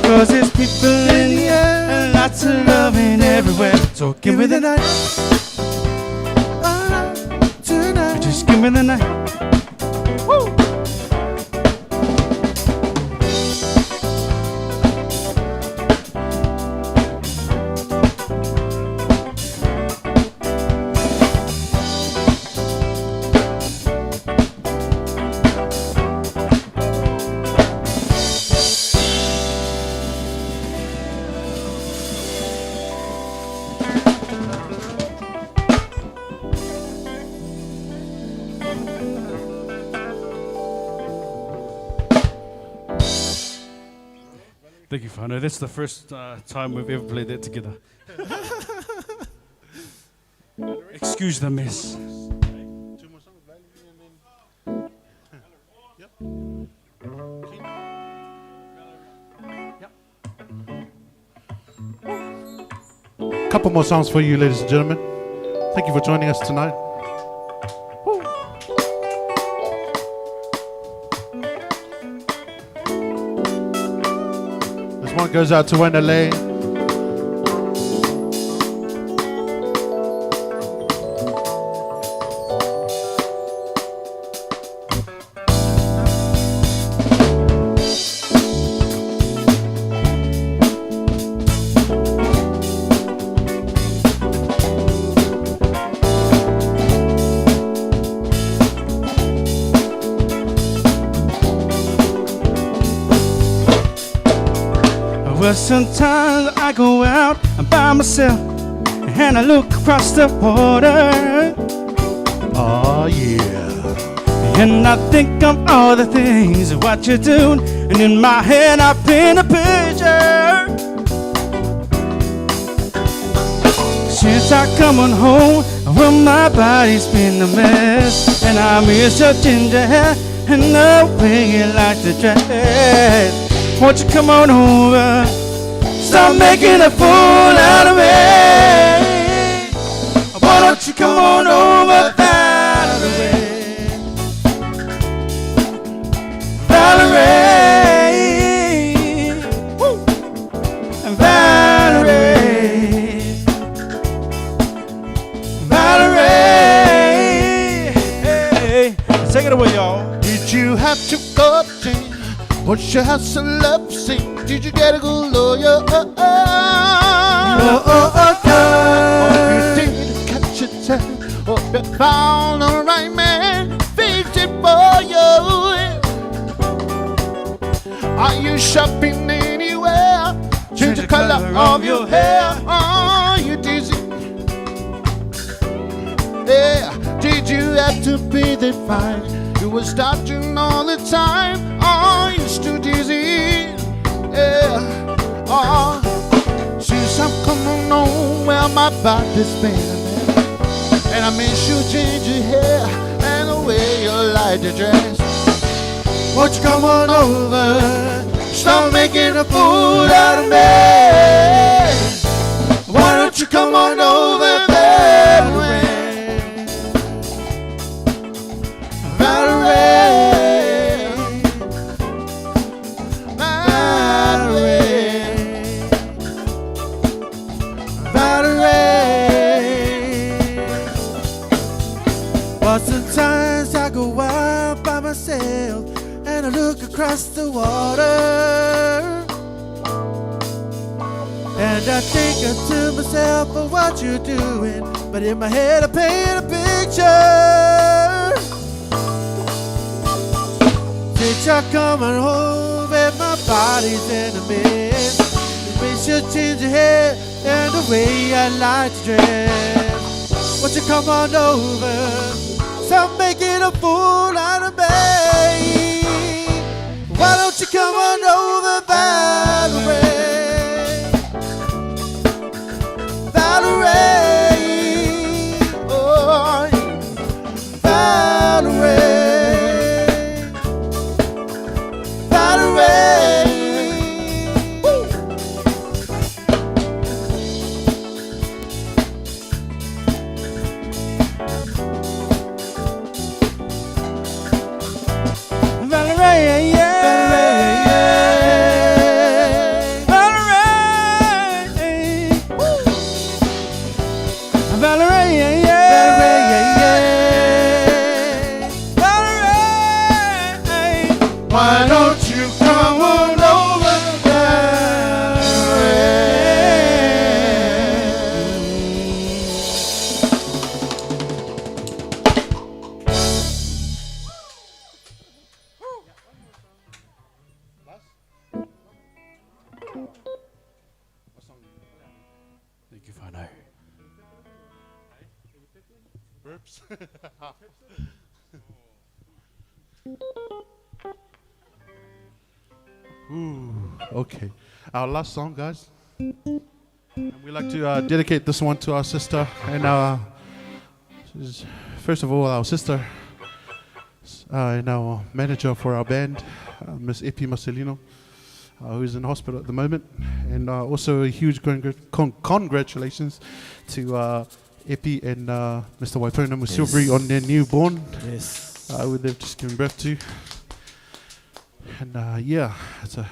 Cause there's people in the air and lots of loving everywhere. So give me the night. Tonight. Just give me the night. Woo! Thank you, Fano. That's the first time we've ever played that together. Excuse the mess. Couple more songs for you, ladies and gentlemen. Thank you for joining us tonight. This one goes out to Wendell. Well, sometimes I go out by myself and I look across the water. Oh yeah. And I think of all the things what you're doing, and in my head I paint a picture. Since I come on home, well my body's been a mess, and I miss your ginger hair and the way you like to dress. Won't you come on over? Stop making a fool out of me. Why don't you come on over, Valerie? Valerie, woo. Valerie, Valerie. Hey, take it away, y'all. Did you have to go to put your house in love scene? Did you get a good lawyer? Or you did catch your tail? Or you found the right man? Fix it for you. Are you shopping anywhere? Change the color of your hair. Are you dizzy? Yeah. Did you have to be that fine? You were starting all the time. Are you still dizzy? Yeah. Oh, since I'm coming home, well my body's been. And I miss you change your hair and the way you like to dress. Won't you come on over? Stop making a fool out of me. Why don't you come on over, Valerie? Valerie, Valerie, Valerie. Well, sometimes I go out by myself and I look across the water, and I think to myself of what you're doing, but in my head I paint a picture. Since you're coming home and my body's in a mess, it makes you change your hair and the way I like to dress. Won't you come on over? Stop making a fool out of me. Why don't you come on over, Valerie? Valerie, oh, Valerie, Valerie. Woo. Valerie, yeah. Why don't you come on over, Thank you, Fano. Burps. Ooh, okay. Our last song, guys. And we like to dedicate this one to our sister and she's, first of all, our sister and our manager for our band, Miss Epi Marcelino, who's in hospital at the moment. And also a huge congratulations to Epi and Mr. Waipona Musilbury on their newborn. Yes. Who they've just given birth to. And yeah, it's a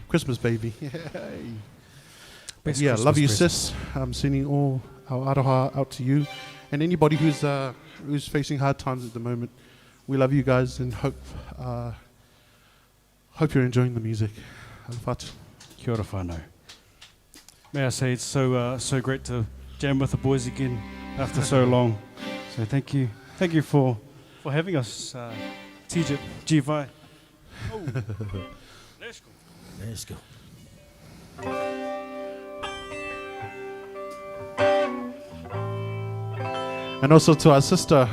Christmas baby. Best Yeah, Christmas love you, present. sis. I'm sending all our aroha out to you and anybody who's facing hard times at the moment. We love you guys and hope you're enjoying the music. Alafatu. Kia ora whānau. May I say it's so great to jam with the boys again after so long. So thank you for having us, TJ G-Vai. Oh. Let's go. Let's go. And also to our sister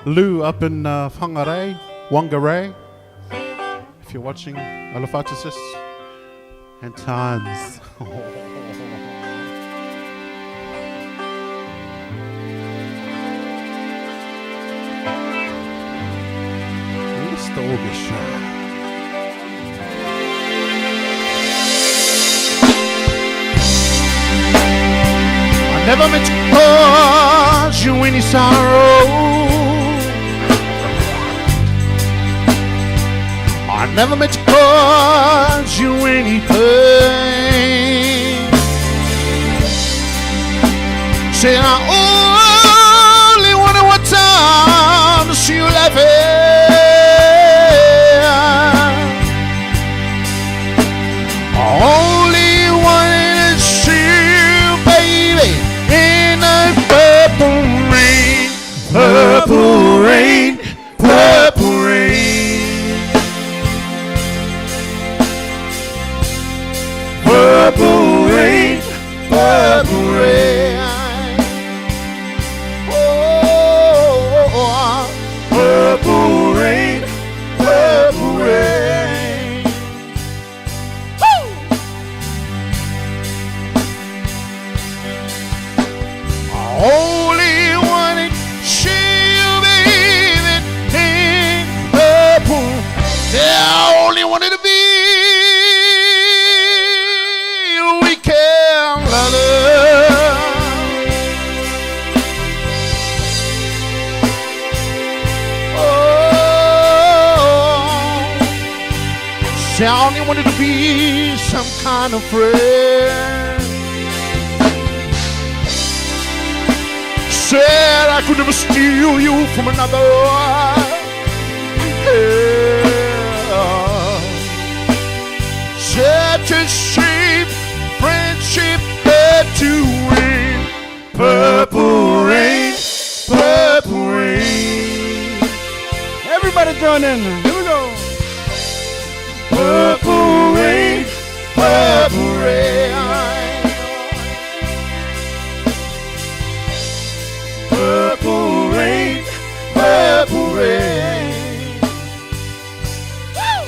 Lou up in Whangarei, Wangarei. If you're watching, alofatu sis. And Tans. Mr. Orchestra. I never meant to cause you any sorrow. I never meant to cause you any pain. Say I only wanted one time to see you laughing. Only wanted to see you, baby, in the purple rain, purple rain, purple rain, purple rain, purple rain. Oh, purple rain, purple rain. Woo! I only wanted to see you, baby, in purple. Yeah, I only wanted to be a weekend lover. Say I only wanted to be some kind of friend. Said I could never steal you from another. Yeah. Said to shape friendship had to win. Purple rain, purple rain. Everybody join in. Here we go. Purple rain, purple rain. Purple rain, purple rain. Woo!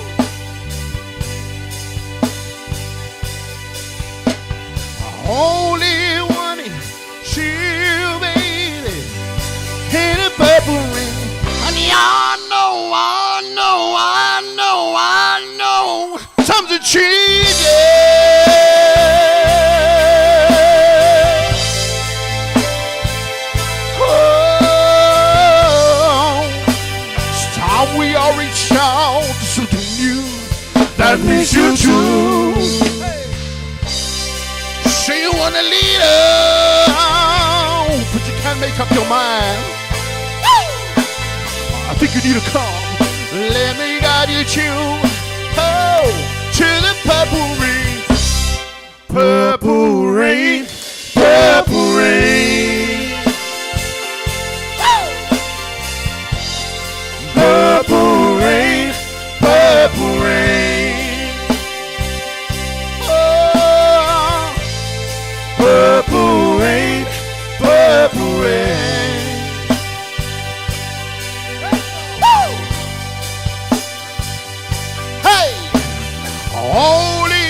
I only wanted you, baby, in a purple rain. Honey, I know, I know, I know, I know. Something cheated. We all reach out to something new that makes you true. Say you wanna lead out, but you can't make up your mind. I think you need to come. Let me guide you to, oh, to the purple rain. Purple rain, purple rain. Purple rain, purple rain. Oh, purple rain, purple rain. Woo! Hey, only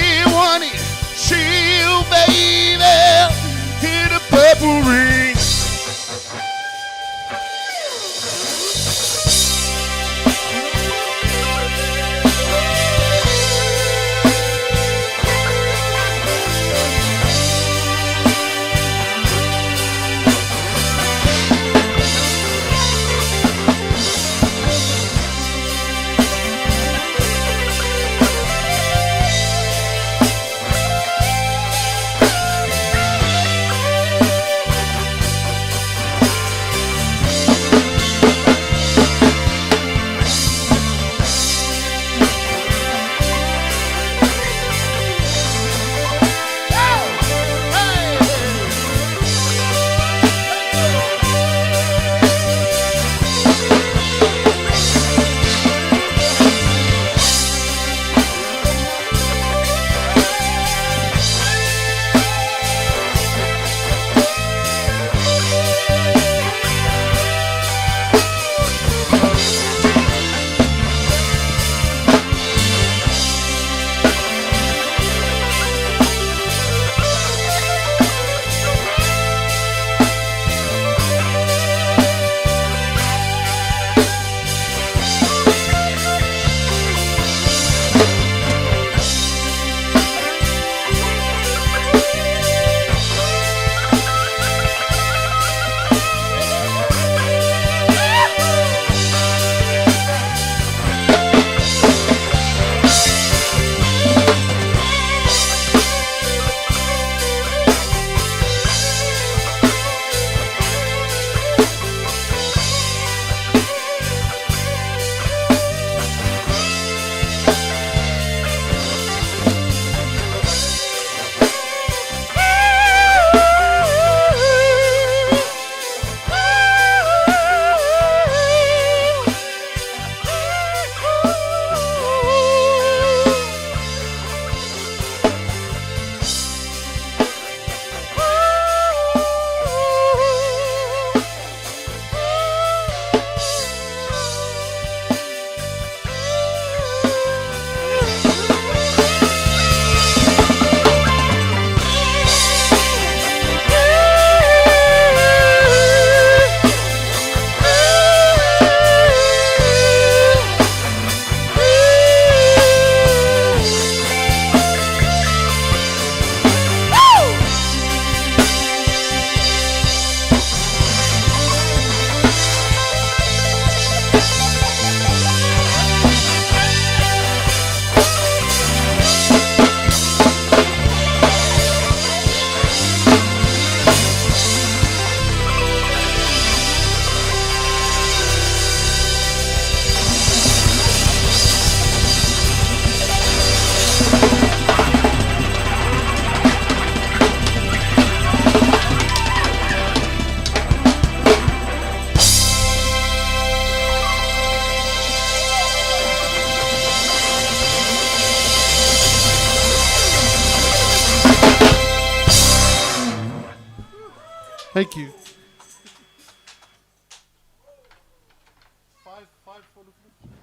Thank you.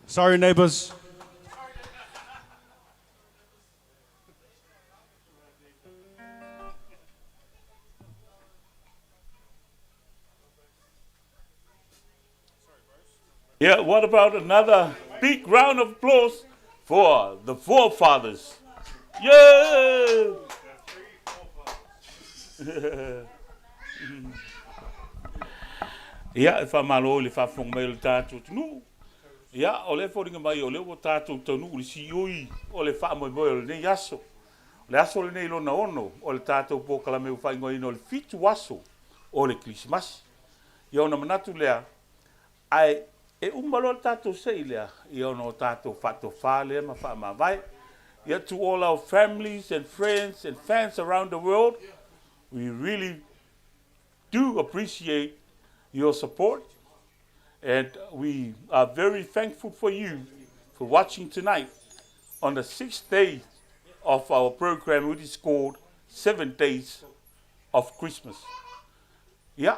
Sorry, neighbors. Yeah, what about another big round of applause for the forefathers? Yeah! Ia, e whamalo le whawhong mai le tātou tunu. Ia, o le whoringa mai o le o tātou tunu o le si ui o le whaamoi moi o le nei aso. Le aso le nei lona ono o le tātou pōkala meu whaingoina o le fitu aso o le Krismasi. Ia ona manatu lea, ai e umalo le tātou sei lea, ia ona o tātou whato whālea ma whaamawai. Ia to all our families and friends and fans around the world, we really do appreciate your support, and we are very thankful for you for watching tonight on the 6th day of our program, which is called 7 Days of Christmas. Yeah,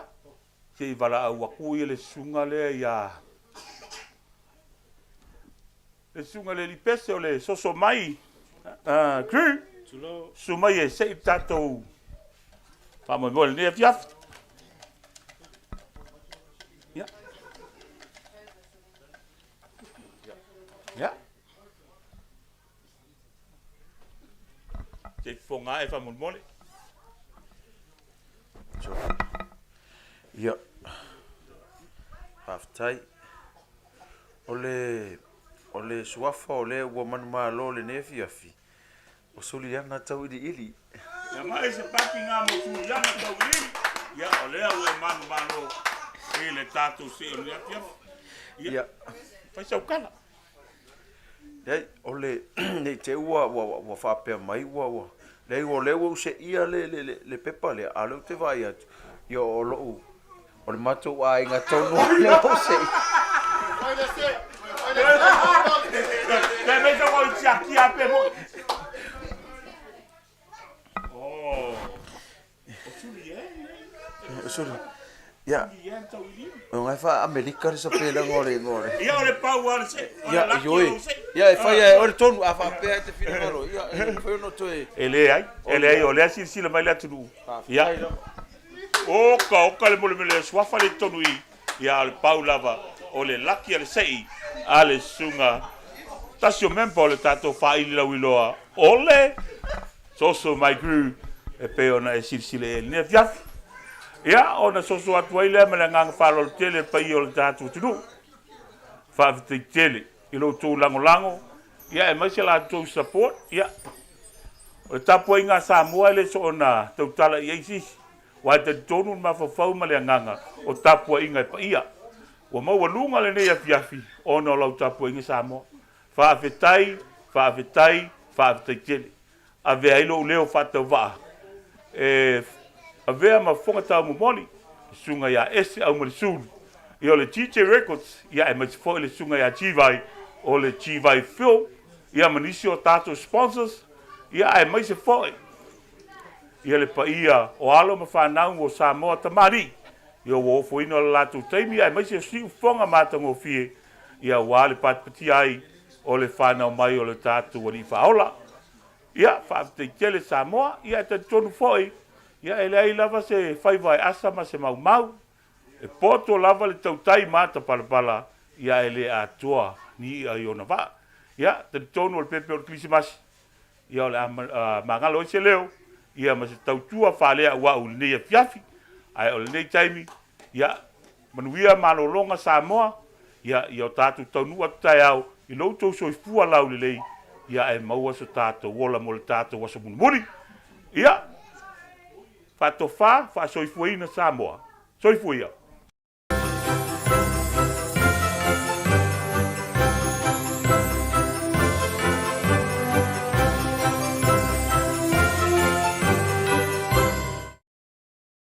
ke wala au aku le sunga le ya. Le sunga le li pese o le soso mai, crew, sumai e se tatou, pa mo le ne fiaf. Ja. Te fonga e fa mole. Ia. Aftai. Ole suafa ole ua manu malo le nefi afi. O suli ana tau ili. Ya mai se paki nga mo suli ana tau ili. Ya ole ua manu malo. Ele tato se ole afi. Ia. Fai sa ukala. Ei, ole nei te ua whapea mai ua. Nei ua lewa use ia le pepa le alu te vai atu. Ia o loo. O le matou a inga tonu le ose. Te me to ko tiaki a pe mo. Oh. Suri. Ya. Ngai fa Amerika le sapela ngore. Ia ole pau ale se. Ya yoi. Ya e fai ole tonu a fa pe te fina ngoro. Ya foi no toe. Ele ai ole asi sila mai la tunu. Ya. O ka le mole mele swafa le tonu i. Ya ole pau lava ole laki ale sei ale sunga. Tasio mempo le tato fa ili la wiloa. Ole. So my crew e pe ona e silsile ne fiaf. Ia, ona soso atu ai lea mele nganga whalo tele pa i o le tātou tunu. Whawhitei tele, i lo tō lango. Ia, e maise la tō support, ia. O le tapu ai ngā Samoa le so ona tautala i eisis. Wai te tonu ma whawhau ma le nganga o tapu ai ngai pa ia. Wa maua lunga le nei afiafi, ona o lau tapu ai ngā Samoa. Whawhitai tele. A vea ilo leo whatau waa. A vea ma fonga tau mumoli, sunga ya ese au marisulu. I o le TJ Records, ia e matifo le sunga ya Chivai, o le Chivai Film, ia manisi o tato sponsors, ia e maise foi. Ia le pa ia o alo ma whanau o Samoa Tamari, ia o ofo ino la latu taimi, ia e maise o siu fonga matango fie, ia wale patpati ai, o le whanau mai o le tato wani whaola. Ia, whaafte kele Samoa, ia e te tonu foi, ia ele ai lava se fai vai asa ma se mau. E poto lava le tautai mata palapala. Ia ele atua ni a iona va. Ia te tonu le pepe o Krismasi. Ia ole mangalo i se leo. Ia ma se tautua whalea ua u le nei fiafi. Ai o le nei taimi. Ia manuia malolonga Samoa. Ia o tātou taunu atu tai au. I loutou soifua lau le lei. Ia e maua so tātou wola mo le tātou waso munumuri. Ia Fatofa, fa soifuina Samoa. Soifuia.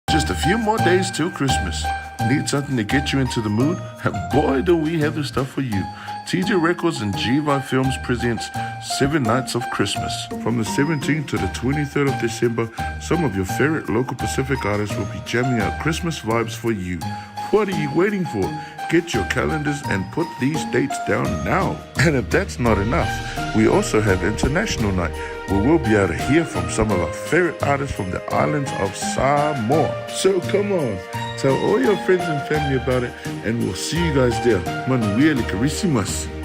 Just a few more days till Christmas. Need something to get you into the mood? Boy, do we have the stuff for you. TJ Records and GVI Films presents 7 Nights of Christmas. From the 17th to the 23rd of December, some of your favorite local Pacific artists will be jamming out Christmas vibes for you. What are you waiting for? Get your calendars and put these dates down now. And if that's not enough, we also have International Night, where we'll be able to hear from some of our favorite artists from the islands of Samoa. So come on, tell all your friends and family about it, and we'll see you guys there. Manuel Carisimas.